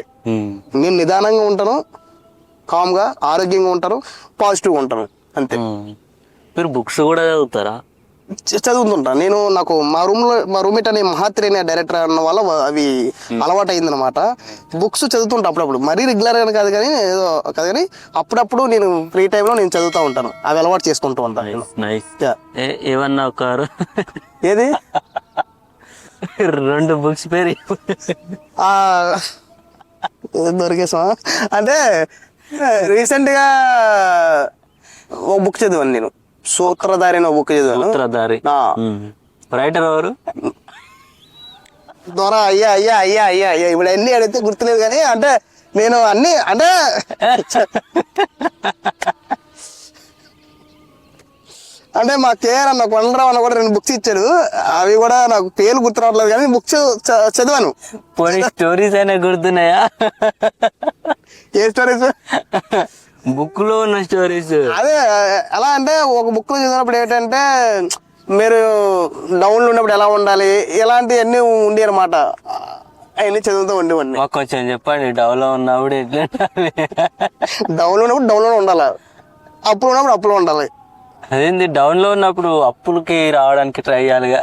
నేను నిదానంగా ఉంటాను, కామ్ గా, ఆరోగ్యంగా ఉంటాను, పాజిటివ్ గా ఉంటాను అంతే. మీరు బుక్స్ కూడా చదువుతారా? చదువుతుంటా నేను. నాకు మా రూమ్మేట్ అనే మహాత్రి అనే డైరెక్టర్ అన్న వల్ల అవి అలవాటు అయింది అనమాట. బుక్స్ చదువుతుంటా అప్పుడప్పుడు, మరీ రెగ్యులర్ గా కాదు కానీ అప్పుడప్పుడు నేను ఫ్రీ టైమ్ లో నేను చదువుతూ ఉంటాను, అవి అలవాటు చేసుకుంటూ ఉంటాను. ఏమన్నా ఒక ఏది 2 బుక్స్ పేరు దొరికేసా అంటే రీసెంట్ గా ఒక బుక్ చదివాను నేను, సూత్రధారి అనే బుక్ చదివాను. సూత్రధారి రైటర్ ఎవరు? ద్వారా అయ్యా ఇప్పుడు అన్ని అడిగితే గుర్తులేదు కానీ అంటే నేను అన్ని అంటే మా కేఆర్ అన్న కొండరావు అన్న కూడా 2 బుక్స్ ఇచ్చాడు, అవి కూడా నాకు పేర్లు గుర్తు రావట్లేదు కానీ బుక్స్ చదివాను. స్టోరీస్ అయినా గుర్తున్నాయా? ఏ స్టోరీస్? బుక్ లో ఉన్న స్టోరీస్. అదే ఎలా అంటే ఒక బుక్ లో చదివినప్పుడు ఏంటంటే మీరు డౌన్ లో ఉన్నప్పుడు ఎలా ఉండాలి, ఇలాంటివన్నీ ఉండి అనమాట, అవన్నీ చదువుతూ ఉండేవాడిని. మాకు కొంచెం చెప్పండి, డౌన్ లో ఉన్నప్పుడు ఎట్లా? డౌన్ లో ఉన్నప్పుడు డౌన్ లో ఉండాలి, అప్పులు ఉన్నప్పుడు అప్పులో ఉండాలి. అదేంది డౌన్ లో ఉన్నప్పుడు అప్పులకి రావడానికి ట్రై చేయాలిగా?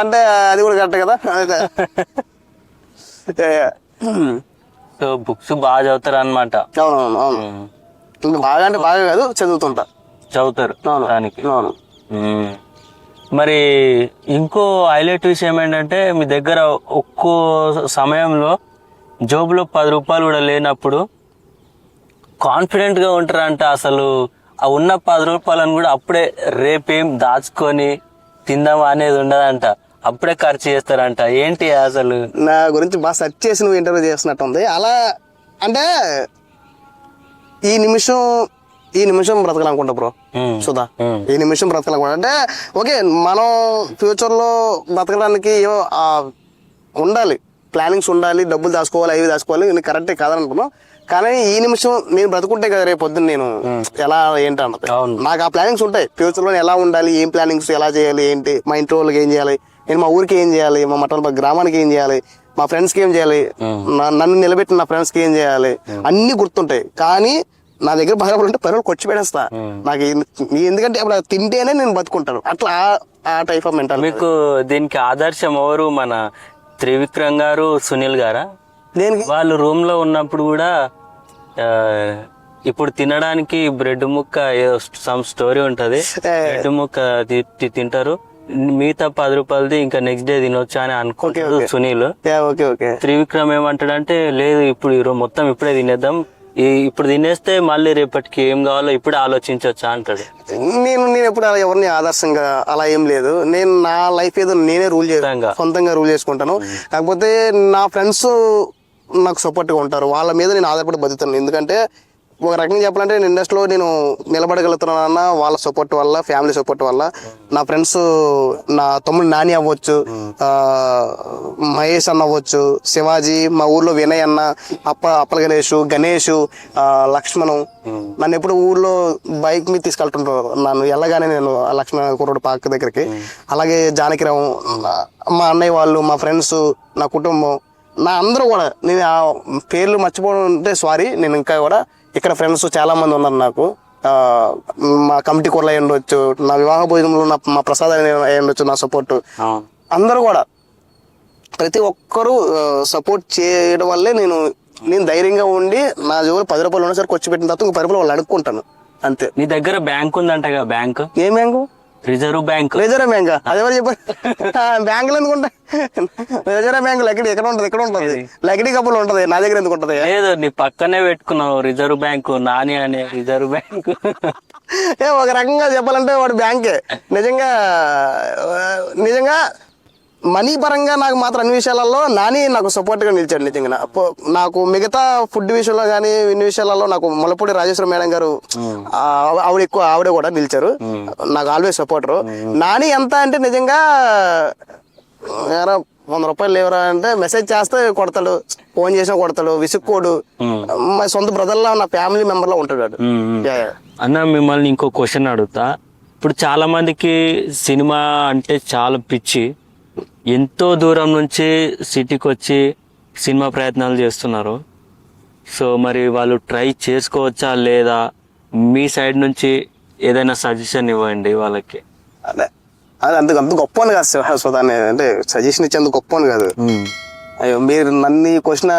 అంటే అది కూడా కరెక్ట్ కదా. సో బుక్స్ బాగా చదువుతారు అనమాట. అవును బాగా అంటే బాగా కాదు, చదువుతారు దానికి. మరి ఇంకో హైలైట్ విషయం ఏంటంటే మీ దగ్గర ఒక్కో సమయంలో జోబులో 10 రూపాయలు కూడా లేనప్పుడు కాన్ఫిడెంట్ గా ఉంటారంట. అసలు ఆ ఉన్న 10 రూపాయలను కూడా అప్పుడే రేపేం దాచుకొని తిందామా అనేది ఉండదంట, అప్పుడే ఖర్చు చేస్తారంట. ఏంటి అసలు? నా గురించి బాగా సెర్చ్ చేసి నువ్వు ఇంటర్వ్యూ చేస్తున్నట్టు ఉంది. అలా అంటే ఈ నిమిషం బ్రతకాలనుకుంటా బ్రో, సుధా, ఈ నిమిషం బ్రతకాలనుకుంటా. అంటే ఓకే, మనం ఫ్యూచర్ లో బ్రతకడానికి ఉండాలి, ప్లానింగ్స్ ఉండాలి, డబ్బులు దాచుకోవాలి, అవి దాచుకోవాలి, నేను కరెక్టే కాదనుకున్నాను. కానీ ఈ నిమిషం నేను బ్రతుకుంటే కదా రేపు పొద్దున్న నేను ఎలా ఏంటి అన్నది. నాకు ఆ ప్లానింగ్స్ ఉంటాయి, ఫ్యూచర్ లో ఎలా ఉండాలి, ఏం ప్లానింగ్స్, ఎలా చేయాలి, ఏంటి, మా ఇంటి వాళ్ళకి ఏం చేయాలి, నేను మా ఊరికి ఏం చేయాలి, మా మటన్ గ్రామానికి ఏం చేయాలి, మా ఫ్రెండ్స్ కి ఏం చేయాలి, నన్ను నిలబెట్టిన నా ఫ్రెండ్స్ కి ఏం చేయాలి, అన్ని గుర్తుంటాయి. కానీ నా దగ్గర 10 రూపాయలు ఉంటే 10 రూపాయలు ఖర్చు పెడేస్తా. నాకు ఎందుకంటే అప్పుడు తింటేనే నేను బతుకుంటాను, అట్లా ఆ టైప్ ఆఫ్ మెంటాలిటీ. మీకు దీనికి ఆదర్శం ఎవరు? మన త్రివిక్రమ్ గారు, సునీల్ గారా? వాళ్ళు రూమ్ లో ఉన్నప్పుడు కూడా ఇప్పుడు తినడానికి బ్రెడ్ ముక్క ఏదో సమ్ స్టోరీ ఉంటది, బ్రెడ్ ముక్క తింటారు, మిగతా 10 రూపాయలది ఇంకా నెక్స్ట్ డే తినొచ్చా అని అనుకుంటారు సునీల్. త్రివిక్రమ్ ఏమంటాడంటే లేదు, ఇప్పుడు మొత్తం ఇప్పుడే తినేద్దాం, ఇప్పుడు తినేస్తే మళ్ళీ రేపటికి ఏం కావాలో ఇప్పుడే ఆలోచించవచ్చా అంటాడు. నేను ఎప్పుడు అలా ఎవరిని ఆదర్శంగా అలా ఏం లేదు. నేను నా లైఫ్ ఏదో నేనే సొంతంగా రూల్ చేసుకుంటాను. కాకపోతే నా ఫ్రెండ్స్ నాకు సపోర్ట్ గా ఉంటారు, వాళ్ళ మీద నేను ఆధారపడి బతుకుతాను. ఎందుకంటే ఒక రకంగా చెప్పాలంటే నేను ఇండస్ట్రీలో నేను నిలబడగలుగుతున్నానన్న వాళ్ళ సపోర్ట్ వల్ల, ఫ్యామిలీ సపోర్ట్ వల్ల. నా ఫ్రెండ్స్, నా తమ్ముడు నాని అవ్వచ్చు, మహేష్ అన్న అవ్వచ్చు, శివాజీ, మా ఊర్లో వినయ్ అన్న, అప్పల గణేష్, లక్ష్మణం, నన్ను ఎప్పుడు ఊర్లో బైక్ మీద తీసుకెళ్తుంటారు. నన్ను వెళ్ళగానే నేను లక్ష్మణ కుర్రోడు పార్క్ దగ్గరికి, అలాగే జానకిరావు, మా అన్నయ్య వాళ్ళు, మా ఫ్రెండ్స్, నా కుటుంబం, నా అందరూ కూడా. నేను ఆ పేర్లు మర్చిపోవడం అంటే సారీ, నేను ఇంకా కూడా ఇక్కడ ఫ్రెండ్స్ చాలా మంది ఉన్నారు నాకు. మా కమిటీ కూరలు అయి ఉండొచ్చు, నా వివాహ భోజనంలో మా ప్రసాద్ అయి ఉండొచ్చు, నా సపోర్ట్ అందరూ కూడా ప్రతి ఒక్కరూ సపోర్ట్ చేయడం వల్లే నేను ధైర్యంగా ఉండి నా జోలు 10 రూపాయలు ఉన్నసరికి వచ్చి పెట్టిన తర్వాత 10 రూపాయలు వాళ్ళు అడుక్కుంటాను అంతే. నీ దగ్గర బ్యాంక్ ఉందంటగా? బ్యాంక్ ఏ bank? Reserve bank. Reserve bank అదెవరు చెప్పారు? బ్యాంకులు ఎందుకు ఉంటాయి? రిజర్వ్ బ్యాంక్ లకిడి ఎక్కడ ఉంటది? ఇక్కడ ఉంటది లకిడి కప్పులు ఉంటది, నా దగ్గర ఎందుకు ఉంటది? లేదు, నీ పక్కనే పెట్టుకున్నావు రిజర్వ్ బ్యాంకు, నాని అనే రిజర్వ్ బ్యాంకు. ఒక రకంగా చెప్పాలంటే వాడు బ్యాంకే. నిజంగా మనీ పరంగా నాకు మాత్రం అన్ని విషయాలలో నాని నాకు సపోర్ట్ గా నిలిచాడు. నిజంగా నాకు మిగతా ఫుడ్ విషయంలో కానీ ఇన్ని విషయాలలో నాకు ములపూడి రాజేశ్వర మేడం గారు ఆవిడ కూడా నిలిచారు, నాకు ఆల్వేస్ సపోర్టరు. నాని ఎంత అంటే నిజంగా 100 రూపాయలు లేవరా అంటే మెసేజ్ చేస్తే కొడతాడు, ఫోన్ చేసినా కొడతాడు, విసుక్కోడు. మా సొంత బ్రదర్లా నా ఫ్యామిలీ మెంబర్ లా ఉంటాడు. అన్న మిమ్మల్ని ఇంకో క్వశ్చన్ అడుగుతా. ఇప్పుడు చాలా మందికి సినిమా అంటే చాలా పిచ్చి, ఎంతో దూరం నుంచి సిటీకి వచ్చి సినిమా ప్రయత్నాలు చేస్తున్నారు. సో మరి వాళ్ళు ట్రై చేసుకోవచ్చా లేదా? మీ సైడ్ నుంచి ఏదైనా సజెషన్ ఇవ్వండి వాళ్ళకి. అదే అంత గొప్ప అని కాదు సుధాన్ని, అంటే సజెషన్ ఇచ్చేందుకు గొప్ప అని కాదు. అయ్యో మీరు నన్ను క్వశ్చన్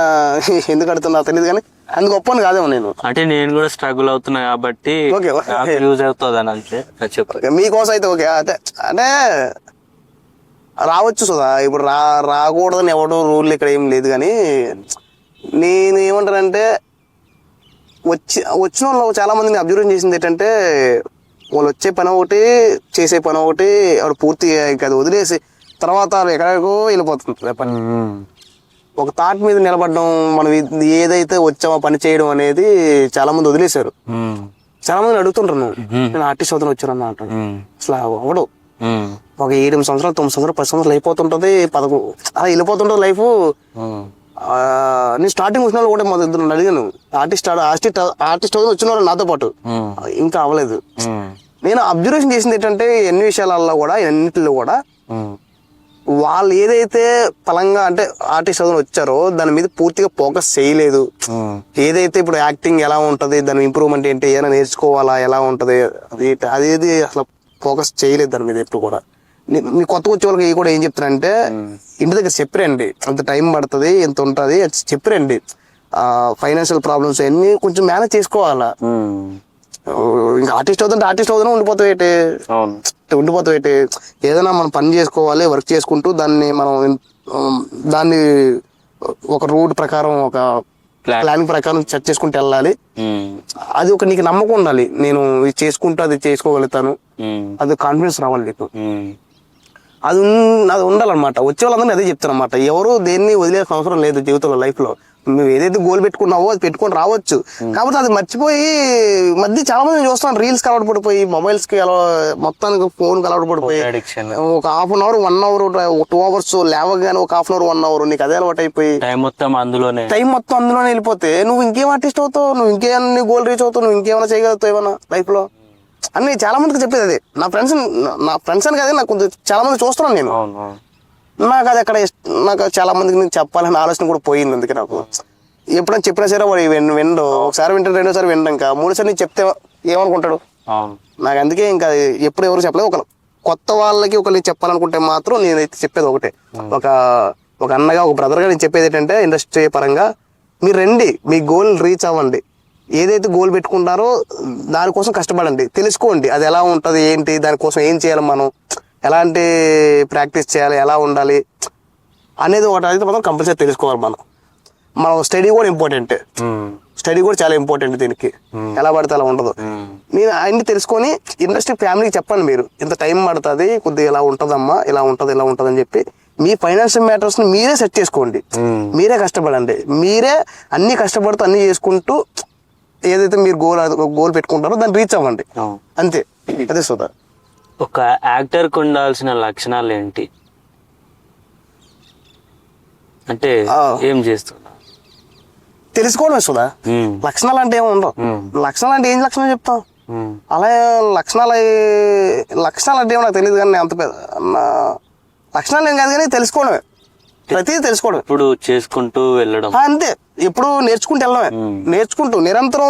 ఎందుకు అడుగుతున్నా తెలియదు కానీ అందుకు గొప్ప అని కాదేమో. అంటే నేను కూడా స్ట్రగుల్ అవుతున్నా కాబట్టి యూజ్ అవుతుంది అని అంతే చెప్పు. మీకోసం అయితే ఓకే. అంటే రావచ్చు సుధా, ఇప్పుడు రాకూడదని ఎవడో రూల్ ఇక్కడ ఏం లేదు. కానీ నేను ఏమంటానంటే వచ్చిన వాళ్ళు చాలా మందిని అబ్జర్వ్ చేసింది ఏంటంటే వాళ్ళు వచ్చే పని ఒకటి చేసే పని ఒకటి, వాడు పూర్తి అది వదిలేసి తర్వాత ఎక్కడికో వెళ్ళిపోతుంది పని. ఒక థాట్ మీద నిలబడడం, మనం ఏదైతే వచ్చామో పని చేయడం అనేది చాలా మంది వదిలేశారు. చాలా మంది అడుగుతుంటారు, నేను ఆర్టిస్ట్ అవుతాను వచ్చానన్నా అంటాడు. అసలు అవడు ఒక 7 సంవత్సరాలు 9 సంవత్సరాలు 10 సంవత్సరాలు అయిపోతుంటది, అలా వెళ్ళిపోతుంటది లైఫ్. నేను స్టార్టింగ్ వచ్చిన వాళ్ళు కూడా మా ఇద్దరు అడిగాను, ఆర్టిస్ట్ అవుతాను వచ్చిన వాళ్ళు నాతో పాటు ఇంకా అవ్వలేదు. నేను అబ్జర్వేషన్ చేసింది ఏంటంటే ఎన్ని విషయాలలో కూడా ఎన్నింటిలో కూడా వాళ్ళు ఏదైతే పలంగా అంటే ఆర్టిస్ట్ అవుతాను వచ్చారో దాని మీద పూర్తిగా ఫోకస్ చేయలేదు. ఏదైతే ఇప్పుడు యాక్టింగ్ ఎలా ఉంటది, దాని ఇంప్రూవ్మెంట్ ఏంటి, ఏమైనా నేర్చుకోవాలా, ఎలా ఉంటది, అదేది అసలు ఫోకస్ చేయలేదు దాని మీద ఎప్పుడు కూడా. మీ కొత్తగా వచ్చే వాళ్ళకి కూడా ఏం చెప్తారంటే ఇంటి దగ్గర చెప్పిరండి, అంత టైం పడుతుంది, ఎంత ఉంటుంది చెప్పిరండి. ఫైనాన్షియల్ ప్రాబ్లమ్స్ అన్ని కొంచెం మేనేజ్ చేసుకోవాలా. ఇంకా ఆర్టిస్ట్ అవుతుంటే ఉండిపోతాయి. ఏదైనా మనం పని చేసుకోవాలి, వర్క్ చేసుకుంటూ దాన్ని ఒక రూట్ ప్రకారం, ఒక ప్లానింగ్ ప్రకారం సెట్ చేసుకుంటూ వెళ్ళాలి. అది ఒక నీకు నమ్మకం ఉండాలి, నేను ఇది చేసుకుంటూ అది చేసుకోగలుగుతాను, అది కాన్ఫిడెన్స్ రావాలి నీకు. అది ఉండాలన్నమాట. వచ్చే వాళ్ళందరినీ అదే చెప్తాను అనమాట. ఎవరు దేన్ని వదిలేసిన అవసరం లేదు జీవితంలో, లైఫ్ లో. నువ్వు ఏదైతే గోల్ పెట్టుకున్నావో అది పెట్టుకొని రావచ్చు, కాకపోతే అది మర్చిపోయి మధ్య చాలా మంది చూస్తున్నాను రీల్స్ కి అలవాటు పడిపోయి, మొబైల్స్ కి మొత్తానికి ఫోన్ కి అలవాటు పడిపోయి ఒక half an hour 1 hour 2 hours లేవగానే ఒక హాఫ్ అన్ అవర్ 1 అవర్ నీకు అదే అలవాటు అయిపోయి టైం మొత్తం అందులోనే వెళ్ళిపోతే నువ్వు ఇంకేం ఆర్టిస్ట్ అవుతావు, నువ్వు ఇంకేమన్నా గోల్ రీచ్ అవుతావు, నువ్వు ఇంకేమైనా చేయగలుగుతావు ఏమన్నా లైఫ్ లో అన్ని. చాలా మందికి చెప్పేది అదే. నా ఫ్రెండ్స్ అని కదా, నాకు చాలా మంది చూస్తున్నాను నేను. నాకు అది నాకు చాలా మందికి నేను చెప్పాలనే ఆలోచన కూడా పోయింది. అందుకే నాకు ఎప్పుడైనా చెప్పినా సరే వాడు వినడు. ఒకసారి వింటాడు, 2సారి వినడు, ఇంకా 3సారి నీకు చెప్తే ఏమనుకుంటాడు. నాకు అందుకే ఇంకా ఎప్పుడు ఎవరు చెప్పలేదు. ఒక కొత్త వాళ్ళకి ఒకరికి చెప్పాలనుకుంటే మాత్రం నేనైతే చెప్పేది ఒకటే, ఒక అన్నగా ఒక బ్రదర్గా నేను చెప్పేది ఏంటంటే ఇండస్ట్రీ పరంగా మీరు రండి, మీ గోల్ రీచ్ అవ్వండి. ఏదైతే గోల్ పెట్టుకుంటారో దానికోసం కష్టపడండి, తెలుసుకోండి అది ఎలా ఉంటుంది ఏంటి, దానికోసం ఏం చేయాలి, మనం ఎలాంటి ప్రాక్టీస్ చేయాలి, ఎలా ఉండాలి అనేది ఒకటి అయితే మాత్రం కంపల్సరీ తెలుసుకోవాలి. మనం స్టడీ కూడా ఇంపార్టెంట్, స్టడీ కూడా చాలా ఇంపార్టెంట్ దీనికి. ఎలా పడితే అలా ఉండదు. నేను అన్ని తెలుసుకొని ఇండస్ట్రీ ఫ్యామిలీకి చెప్పండి, మీరు ఇంత టైం పడుతుంది, కొద్దిగా ఇలా ఉంటుందమ్మా, ఇలా ఉంటుంది అని చెప్పి మీ ఫైనాన్షియల్ మ్యాటర్స్ ని మీరే సెట్ చేసుకోండి, మీరే కష్టపడండి, మీరే అన్ని కష్టపడుతూ అన్ని చేసుకుంటూ ఏదైతే మీరు గోల్ పెట్టుకుంటారో దాన్ని రీచ్ అవ్వండి అంతే. అదే సుధా. ఒక యాక్టర్కి ఉండాల్సిన లక్షణాలు ఏంటి అంటే ఏం చేస్తున్నా తెలుసుకోవడమే సుధా. లక్షణాలు అంటే ఏమి ఉండవు. లక్షణాలు అంటే ఏం లక్షణాలు చెప్తాం, అలా లక్షణాలు అంటే ఏమో నాకు తెలియదు. కానీ అంత లక్షణాలు ఏం కాదు, కానీ తెలుసుకోవడమే, ప్రతిదీ తెలుసుకోవడం. ఇప్పుడు చేసుకుంటూ వెళ్ళడం అంతే. ఎప్పుడు నేర్చుకుంటూ వెళ్ళడమే. నేర్చుకుంటూ నిరంతరం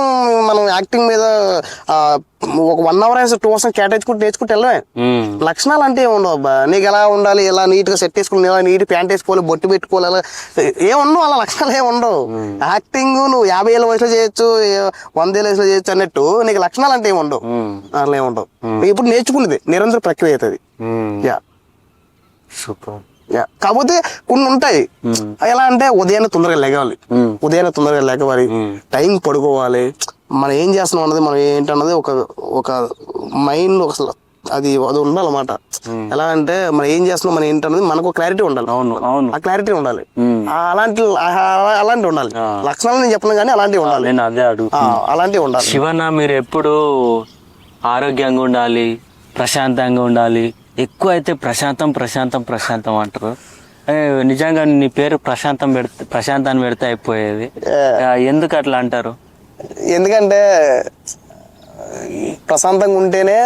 మనం యాక్టింగ్ మీద ఒక 1 hour 2 hours కేటాయించుకుంటూ నేర్చుకుంటూ వెళ్ళడమే. లక్షణాలు అంటే ఏమి ఉండవు అబ్బా. నీకు ఎలా ఉండాలి, ఎలా నీట్ గా సెట్ వేసుకోవాలి, ఎలా నీట్ ప్యాంట్ వేసుకోవాలి, బొట్టు పెట్టుకోవాలి, అలా ఏముండవు. అలా లక్షణాలు ఏమి ఉండవు. యాక్టింగ్ నువ్వు 50 ఏళ్ళ వయసులో చేయొచ్చు, 100 ఏళ్ళ వయసులో చేయొచ్చు అన్నట్టు నీకు లక్షణాలు అంటే ఏమి ఉండవు. అలా ఏమి ఉండవు. ఇప్పుడు నేర్చుకునేది నిరంతర ప్రక్రియ అవుతుంది. Yeah super. కాకపోతే కొన్ని ఉంటాయి. ఎలా అంటే ఉదయాన్నే తొందరగా లేవాలి, టైం పడుకోవాలి, మనం ఏం చేస్తున్నాం అన్నది, మనం ఏంటన్నది ఒక మైండ్ అసలు అది ఉండాలన్నమాట. ఎలా అంటే మనం ఏం చేస్తున్నాం, మనం ఏంటన్నది మనకు క్లారిటీ ఉండాలి. ఆ క్లారిటీ ఉండాలి. అలాంటి ఉండాలి. లక్షణాలు నేను చెప్పను కానీ అలాంటివి ఉండాలి. నేను అదే అడుగు, అలాంటివి ఉండాలి. శివన్న మీరు ఎప్పుడు ఆరోగ్యంగా ఉండాలి, ప్రశాంతంగా ఉండాలి. ఎక్కువ అయితే ప్రశాంతం అంటారు. నిజంగా నీ పేరు ప్రశాంతాన్ని పెడితే అయిపోయేది. ఎందుకు అట్లా అంటారు? ఎందుకంటే ప్రశాంతంగా ఉంటేనే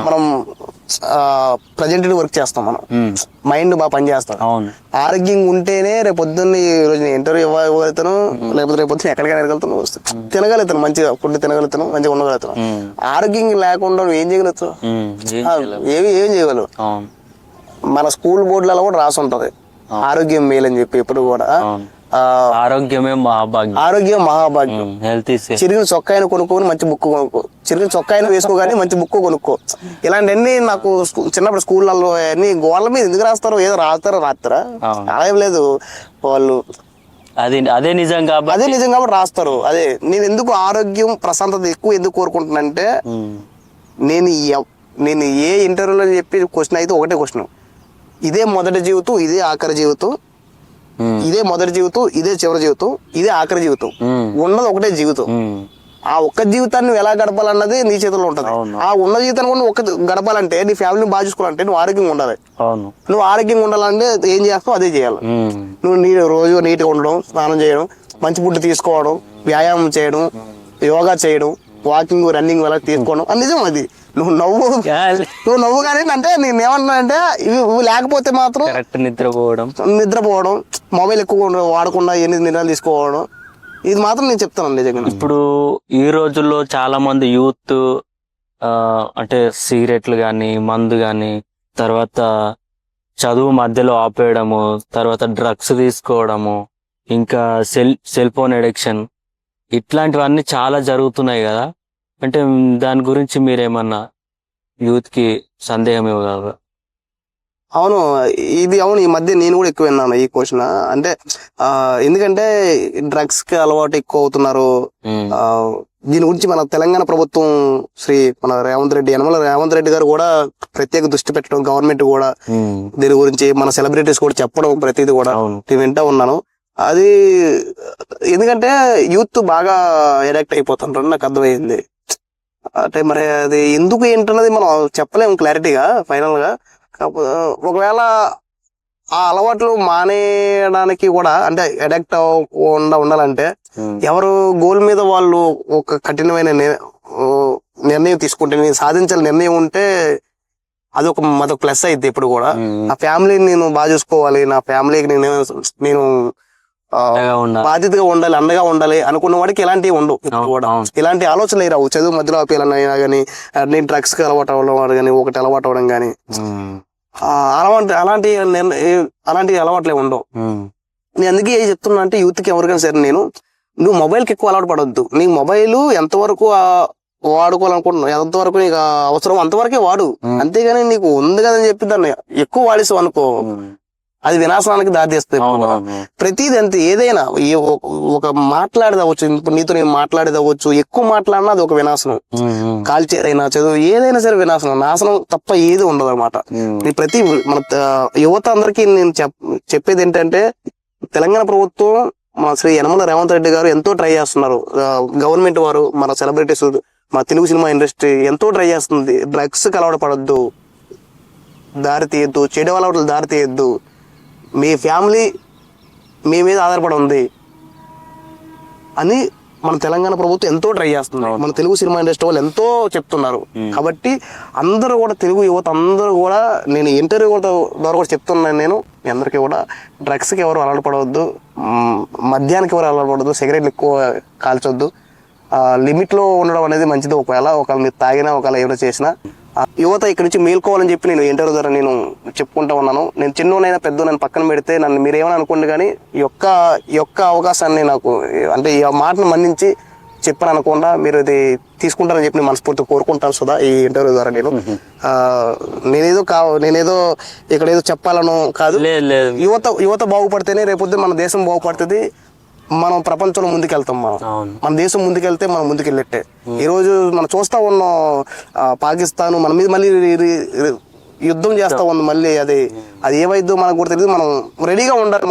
మనం ప్రజెంట్ వర్క్ చేస్తాం, మనం మైండ్ బాగా పనిచేస్తాం. అవును. ఆరోగ్యంగా ఉంటేనే రేపు పొద్దున్న ఈ రోజు ఇంటర్వ్యూ ఇవ్వగలుగుతాను, లేకపోతే రేపు పొద్దున్న ఎక్కడికైనా వెళ్ళగలుగుతాను, తినగలుగుతాను, మంచిగా ఫుడ్ తినగలుగుతాను, మంచిగా ఉండగలుగుతాను. ఆరోగ్యంగా లేకుండా నువ్వు ఏం చేయగలుగుతావు? ఏం చేయగలవు? మన స్కూల్ బోర్డులలో కూడా రాసి ఉంటది ఆరోగ్యం మేలని చెప్పి. ఎప్పుడు కూడా ఆరోగ్యం మహాభాగ్యం. చిరిగిన చొక్కాయను కొనుక్కొని మంచి బుక్ కొనుక్కో, చిరిగిన చొక్కాయను వేసుకోగానే మంచి బుక్ కొనుక్కో. ఇలాంటివన్నీ నాకు చిన్నప్పుడు స్కూళ్ళల్లో అన్ని గోళ్ళ మీద ఎందుకు రాస్తారు? ఏదో రాస్తారా? అలా ఏం లేదు. వాళ్ళు అదే నిజం కాబట్టి రాస్తారు. అదే నేను ఎందుకు ఆరోగ్యం ప్రశాంతత ఎక్కువ ఎందుకు కోరుకుంటున్నానంటే, నేను ఏ ఇంటర్వ్యూలో చెప్పి క్వశ్చన్ అయితే ఒకటే క్వశ్చన్, ఇదే మొదటి జీవితం, ఇదే ఆఖరి జీవితం, ఇదే మొదటి జీవితం, ఇదే చివరి జీవితం, ఇదే ఆఖరి జీవితం, ఉన్నది ఒకటే జీవితం. ఆ ఒక్క జీవితాన్ని నువ్వు ఎలా గడపాలన్నది నీ చేతుల్లో ఉంటది. ఆ ఉన్న జీవితాన్ని కూడా ఒక్క గడపాలంటే, నీ ఫ్యామిలీని బాగా చూసుకోవాలంటే నువ్వు ఆరోగ్యంగా ఉండాలి. నువ్వు ఆరోగ్యంగా ఉండాలంటే ఏం చేస్తావు అదే చేయాలి. నువ్వు రోజు నీట్గా ఉండడం, స్నానం చేయడం, మంచి ఫుడ్ తీసుకోవడం, వ్యాయామం చేయడం, యోగా చేయడం, వాకింగ్ రన్నింగ్ వల్ల తీసుకోవడం, అది నిజం. అది నువ్వు నవ్వు కానీ అంటే నేను ఏమన్నా అంటే ఇవి లేకపోతే మాత్రం నిద్రపోవడం, మొబైల్ ఎక్కువ వాడకుండా ఎన్ని నిర్ణయాలు తీసుకోవడం, ఇది మాత్రం నేను చెప్తాను నిజంగా. ఇప్పుడు ఈ రోజుల్లో చాలా మంది యూత్ అంటే సిగరెట్లు కానీ, మందు కానీ, తర్వాత చదువు మధ్యలో ఆపేయడము, తర్వాత డ్రగ్స్ తీసుకోవడము, ఇంకా సెల్ ఫోన్ అడిక్షన్, ఇట్లాంటివన్నీ చాలా జరుగుతున్నాయి కదా. అంటే దాని గురించి మీరేమన్నా యూత్ కి సందేహం ఇవ్వగలరా? అవును, ఈ మధ్య నేను కూడా ఎక్కువ విన్నాను ఈ క్వశ్చన్. అంటే ఎందుకంటే డ్రగ్స్ కి అలవాటు ఎక్కువ అవుతున్నారు. దీని గురించి మన తెలంగాణ ప్రభుత్వం మన యనమల రేవంత్ రెడ్డి గారు కూడా ప్రత్యేక దృష్టి పెట్టడం, గవర్నమెంట్ కూడా దీని గురించి మన సెలబ్రిటీస్ కూడా చెప్పడం, ప్రతిదీ కూడా నేను వింటా ఉన్నాను. అది ఎందుకంటే యూత్ బాగా అడాక్ట్ అయిపోతుంటారు, నాకు అర్థమైంది. అంటే మరి అది ఎందుకు ఏంటన్నది మనం చెప్పలేము క్లారిటీగా ఫైనల్ గా. కాకపోతే ఒకవేళ ఆ అలవాట్లు మానేయడానికి కూడా, అంటే అడాక్ట్ అవ్వకుండా ఉండాలంటే, ఎవరు గోల్ మీద వాళ్ళు ఒక కఠినమైన నిర్ణయం తీసుకుంటే, నేను సాధించాలి నిర్ణయం ఉంటే అదొక ప్లస్ అయితే. ఇప్పుడు కూడా నా ఫ్యామిలీని నేను బాగా చూసుకోవాలి, నా ఫ్యామిలీకి నేను బాధ్యతగా ఉండాలి, అండగా ఉండాలి అనుకున్న వాడికి ఇలాంటివి ఉండవు. కూడా ఇలాంటి ఆలోచనలు రావు. చదువు మధ్యలో ఆపేయాలన్నా కానీ, నేను డ్రగ్స్ కి అలవాటు అవ్వడం కానీ, ఒకటి అలవాటు అవ్వడం కానీ, అలాంటి అలవాట్లే ఉండవు. నేను అందుకే చెప్తున్నా అంటే యూత్ కి ఎవరికైనా సరే, నువ్వు మొబైల్ కి ఎక్కువ అలవాటు పడవద్దు. నీకు మొబైల్ ఎంతవరకు వాడుకోవాలనుకుంటున్నావు, ఎంతవరకు నీకు అవసరం అంతవరకే వాడు. అంతేగాని నీకు ఉంది కదని చెప్పి దాన్ని ఎక్కువ వాడేసావు అనుకో, అది వినాశనానికి దారితీస్తుంది. ప్రతిదీ అంతే. ఏదైనా ఒక మాట్లాడేదవచ్చు, ఇప్పుడు నీతో నేను మాట్లాడేదవచ్చు, ఎక్కువ మాట్లాడినా అది ఒక వినాశనం. కాల్చేదైనా, చదువు ఏదైనా సరే వినాశనం, నాశనం తప్ప ఏది ఉండదు అనమాట. ప్రతి మన యువత అందరికీ నేను చెప్పేది ఏంటంటే, తెలంగాణ ప్రభుత్వం మన శ్రీ యనమల రేవంత్ రెడ్డి గారు ఎంతో ట్రై చేస్తున్నారు. గవర్నమెంట్ వారు, మన సెలబ్రిటీస్, మన తెలుగు సినిమా ఇండస్ట్రీ ఎంతో ట్రై చేస్తుంది. డ్రగ్స్ కి అలవాటు పడొద్దు, దారి తీయద్దు, చెడు అలవాట్లు దారి తీయద్దు, మీ ఫ్యామిలీ మీ మీద ఆధారపడి ఉంది అని మన తెలంగాణ ప్రభుత్వం ఎంతో ట్రై చేస్తుంది, మన తెలుగు సినిమా ఇండస్ట్రీ వాళ్ళు ఎంతో చెప్తున్నారు. కాబట్టి అందరూ కూడా తెలుగు యువత అందరూ కూడా నేను ఇంటర్వ్యూ ద్వారా కూడా చెప్తున్నాను, నేను మీ అందరికీ కూడా డ్రగ్స్కి ఎవరు అలవాటు పడవద్దు, మద్యానికి ఎవరు అలవాటు పడవద్దు, సిగరెట్లు ఎక్కువ కాల్చొద్దు, లిమిట్లో ఉండడం అనేది మంచిది. ఒకవేళ మీరు తాగినా ఒకవేళ ఎవరు చేసినా యువత ఇక్కడి నుంచి మేల్కోవాలని చెప్పి నేను ఇంటర్వ్యూ ద్వారా నేను చెప్పుకుంటా ఉన్నాను. నేను చిన్నోనైనా పెద్ద నన్ను పక్కన పెడితే నన్ను మీరు ఏమని అనుకోండి, కానీ ఈ యొక్క అవకాశాన్ని నాకు అంటే ఈ మాటను మన్నించి చెప్పని అనుకుండా మీరు ఇది తీసుకుంటారని చెప్పి నేను మనస్ఫూర్తిగా కోరుకుంటాను సుధా. ఈ ఇంటర్వ్యూ ద్వారా నేనేదో ఇక్కడ ఏదో చెప్పాలను కాదు. యువత బాగుపడితేనే రేపొద్దు మన దేశం బాగుపడుతుంది, మనం ప్రపంచంలో ముందుకెళ్తాం. మన దేశం ముందుకెళ్తే మనం ముందుకెళ్ళట్టే. ఈ రోజు మనం చూస్తా ఉన్నాం పాకిస్తాన్ మన మీద మళ్ళీ యుద్ధం చేస్తా ఉంది. మళ్ళీ అది ఏమైద్దో మనకు కూడా తెలియదు. మనం రెడీగా ఉండాలి.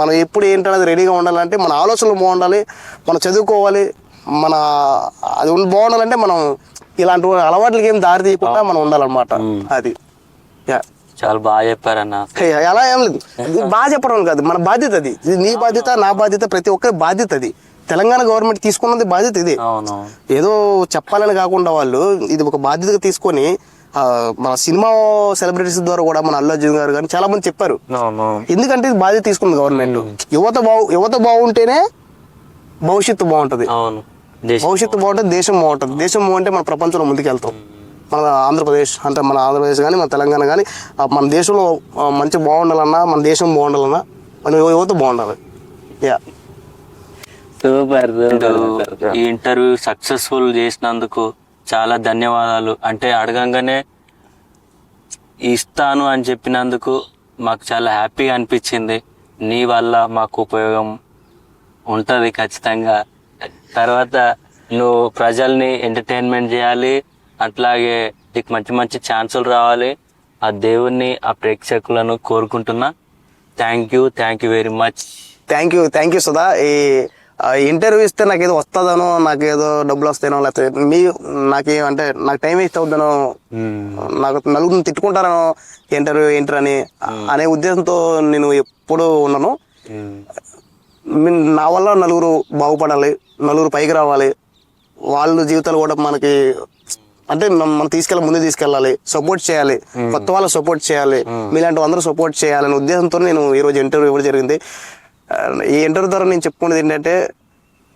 మనం ఎప్పుడు ఏంటనేది రెడీగా ఉండాలంటే మన ఆలోచనలు బాగుండాలి, మనం చదువుకోవాలి, మన అది బాగుండాలంటే మనం ఇలాంటి అలవాట్లకి ఏం దారి తీయకుండా మనం ఉండాలన్నమాట. అది చాలా బాగా చెప్పారన్న. అలా ఏం లేదు, బాగా చెప్పడం కాదు, మన బాధ్యత అది. ఇది నీ బాధ్యత, నా బాధ్యత, ప్రతి ఒక్కరి బాధ్యత అది. తెలంగాణ గవర్నమెంట్ తీసుకున్నది బాధ్యత ఇది. ఏదో చెప్పాలని కాకుండా వాళ్ళు ఇది ఒక బాధ్యతగా తీసుకొని మన సినిమా సెలబ్రిటీస్ ద్వారా కూడా మన అల్లు అర్జున్ గారు కానీ చాలా మంది చెప్పారు. ఎందుకంటే ఇది బాధ్యత తీసుకుంది గవర్నమెంట్. యువత బాగుంటేనే భవిష్యత్తు బాగుంటది, భవిష్యత్తు బాగుంటుంది, దేశం బాగుంటుంది. దేశం బాగుంటే మన ప్రపంచంలో ముందుకెళ్తాం. మన ఆంధ్రప్రదేశ్ కానీ మన తెలంగాణ కానీ మన దేశంలో మంచి బాగుండాలన్నా, మన దేశం బాగుండాలన్నా మన యువత బాగుండాలి. సూపర్. ఈ ఇంటర్వ్యూ సక్సెస్ఫుల్ చేసినందుకు చాలా ధన్యవాదాలు. అంటే అడగంగానే ఇస్తాను అని చెప్పినందుకు మాకు చాలా హ్యాపీగా అనిపించింది. నీ వల్ల మాకు ఉపయోగం ఉంటుంది ఖచ్చితంగా. తర్వాత నువ్వు ప్రజల్ని ఎంటర్టైన్మెంట్ చేయాలి, అట్లాగే నీకు మంచి మంచి ఛాన్సులు రావాలి. ఆ దేవుణ్ణి, ఆ ప్రేక్షకులను కోరుకుంటున్నా. Thank you very much. Thank you Sudha. ఈ ఇంటర్వ్యూ ఇస్తే నాకు ఏదో వస్తుందనో, నాకు ఏదో డబ్బులు వస్తానో, లేకపోతే నాకేమంటే నాకు టైం వేస్ట్ అవుతానో, నాకు నలుగురిని తిట్టుకుంటారనో ఇంటర్ అని అనే ఉద్దేశంతో నేను ఎప్పుడూ ఉన్నాను. నా వల్ల నలుగురు బాగుపడాలి, నలుగురు పైకి రావాలి, వాళ్ళ జీవితాలు కూడా మనకి అంటే మనం ముందు తీసుకెళ్ళాలి, సపోర్ట్ చేయాలి, కొత్త వాళ్ళకి సపోర్ట్ చేయాలి, మీలాంటి అందరూ సపోర్ట్ చేయాలనే ఉద్దేశంతో నేను ఈరోజు ఇంటర్వ్యూ ఇవ్వడం జరిగింది. ఈ ఇంటర్వ్యూ ద్వారా నేను చెప్పుకునేది ఏంటంటే,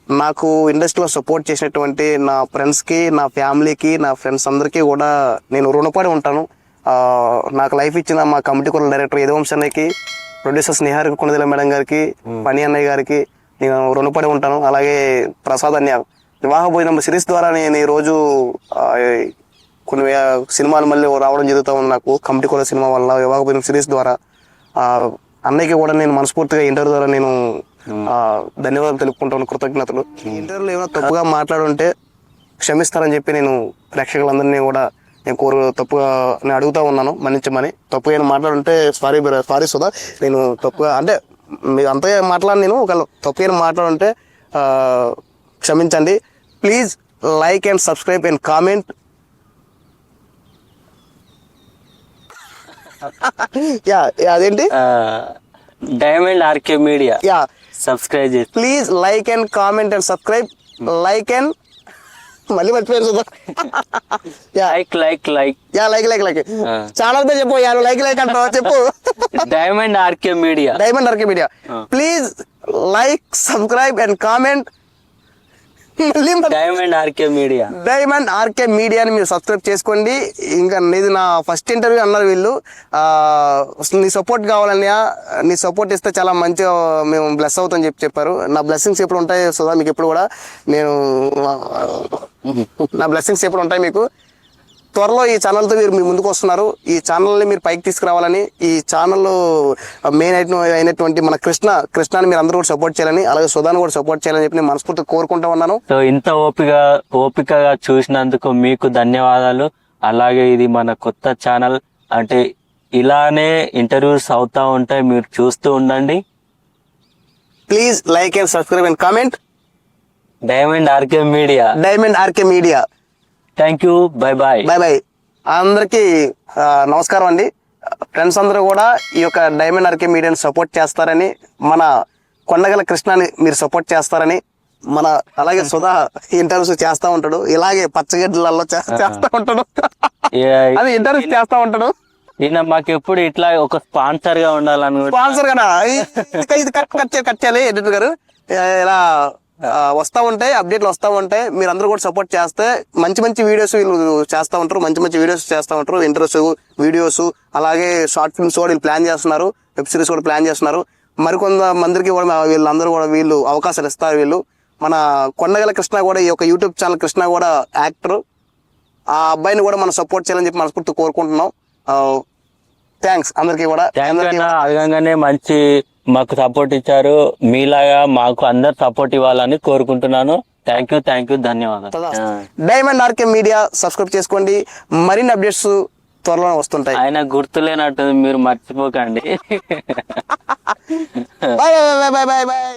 నాకు ఇండస్ట్రీలో సపోర్ట్ చేసినటువంటి నా ఫ్రెండ్స్కి, నా ఫ్యామిలీకి, నా ఫ్రెండ్స్ అందరికీ కూడా నేను రుణపడి ఉంటాను. నాకు లైఫ్ ఇచ్చిన మా కమిటీ కూడా డైరెక్టర్ యదువంశ అన్నయ్యకి, ప్రొడ్యూసర్ స్నేహారికి, కొనదెల మేడం గారికి, పని అన్నయ్య గారికి నేను రుణపడి ఉంటాను. అలాగే ప్రసాద్ అన్నయ్య వివాహ భోజనం సిరీస్ ద్వారా నేను ఈరోజు కొన్ని సినిమాలు మళ్ళీ రావడం జరుగుతూ ఉంది. నాకు కమిటీ కూడా సినిమా వల్ల వివాహ భోజనం సిరీస్ ద్వారా అన్నయ్యకి కూడా నేను మనస్ఫూర్తిగా ఇంటర్వ్యూ ద్వారా నేను ధన్యవాదాలు తెలుపుకుంటాను, కృతజ్ఞతలు. ఇంటర్వ్యూలో ఏమైనా తప్పుగా మాట్లాడుంటే క్షమిస్తారని చెప్పి నేను ప్రేక్షకులందరినీ కూడా తప్పుగా నేను అడుగుతా ఉన్నాను, మన్నించమని. తప్పుగా నేను మాట్లాడుంటే సారీ సుధా. నేను తప్పుగా అంటే మీరు అంతగా మాట్లాడి నేను ఒకవేళ తప్పుగా మాట్లాడుంటే క్షమించండి. Please like and subscribe and comment. అదేంటి డైమండ్ ఆర్కే మీడియా సబ్స్క్రైబ్ చేసి please like and comment and subscribe. Like and మళ్ళీ మర్చిపోయారు సుధా. లైక్ ఛానల్ పేరు చెప్పు. లైక్ అంటావా చెప్పు. Diamond RK media. Please like, subscribe and comment. Diamond RK మీడియాని మీరు సబ్స్క్రైబ్ చేసుకోండి. ఇంకా ఇది నా ఫస్ట్ ఇంటర్వ్యూ అన్నారు వీళ్ళు. నీ సపోర్ట్ కావాలన్నయ్య, నీ సపోర్ట్ ఇస్తే చాలా మంచిగా మేము బ్లెస్ అవుతామని చెప్పారు. నా బ్లెస్సింగ్స్ ఎప్పుడు ఉంటాయి సుధా మీకు, ఎప్పుడు కూడా నా బ్లెస్సింగ్స్ ఎప్పుడు ఉంటాయి మీకు. త్వరలో ఈ ఛానల్తో మీరు మీ ముందుకు వస్తున్నారు. ఈ ఛానల్ని మీరు పైకి తీసుకురావాలని, ఈ ఛానల్ మెయిన్ అయినటువంటి మన కృష్ణని మీరు అందరూ కూడా సపోర్ట్ చేయాలని, అలాగే సుధాను కూడా సపోర్ట్ చేయాలని చెప్పి నేను మనస్ఫూర్తిగా కోరుకుంటా ఉన్నాను. సో ఇంత ఓపికగా చూసినందుకు మీకు ధన్యవాదాలు. అలాగే ఇది మన కొత్త ఛానల్, అంటే ఇలానే ఇంటర్వ్యూస్ అవుతా ఉంటాయి, మీరు చూస్తూ ఉండండి. Please like and subscribe and comment. Diamond RK media. Thank you. Bye. అందరికీ నమస్కారం అండి. ఫ్రెండ్స్ అందరూ కూడా ఈ యొక్క డైమండ్ ఆర్కే మీడియాని సపోర్ట్ చేస్తారని, మన కొండగల కృష్ణని మీరు సపోర్ట్ చేస్తారని, మన అలాగే సుధా ఇంటర్వ్యూస్ చేస్తా ఉంటాడు, ఇలాగే పచ్చగడ్డలలో చేస్తా ఉంటాడు, అది ఇంటర్వ్యూస్ చేస్తా ఉంటాడు. ఈయన మాకు ఎప్పుడు ఇట్లా ఒక స్పాన్సర్ గా ఉండాలని స్పాన్సర్ కదా ఇది కట్ చేయాలి ఎడిటర్ గారు. ఇలా వస్తా ఉంటాయి అప్డేట్లు వస్తా ఉంటాయి, మీరు అందరూ కూడా సపోర్ట్ చేస్తే మంచి మంచి వీడియోస్ వీళ్ళు చేస్తూ ఉంటారు, మంచి మంచి వీడియోస్ చేస్తూ ఉంటారు, ఇంటర్వ్యూస్ వీడియోస్ అలాగే షార్ట్ ఫిల్మ్స్ కూడా వీళ్ళు ప్లాన్ చేస్తున్నారు, వెబ్ సిరీస్ కూడా ప్లాన్ చేస్తున్నారు. మరికొంతమందికి కూడా వీళ్ళందరూ కూడా వీళ్ళు అవకాశాలు ఇస్తారు. వీళ్ళు మన కొండగల కృష్ణ కూడా ఈ యొక్క యూట్యూబ్ ఛానల్ కృష్ణ కూడా యాక్టర్, ఆ అబ్బాయిని కూడా మనం సపోర్ట్ చేయాలని చెప్పి మనస్ఫూర్తి కోరుకుంటున్నాం. థ్యాంక్స్ అందరికీ కూడా. అదనంగానే మంచి మాకు సపోర్ట్ ఇచ్చారు, మీలాగా మాకు అందరు సపోర్ట్ ఇవ్వాలని కోరుకుంటున్నాను. థ్యాంక్ యూ ధన్యవాదాలు. డైమండ్ ఆర్కే మీడియా సబ్స్క్రైబ్ చేసుకోండి, మరిన్ని అప్డేట్స్ త్వరలో వస్తుంటాయి. ఆయన గుర్తులేనట్టు మీరు మర్చిపోకండి. Bye bye bye bye bye.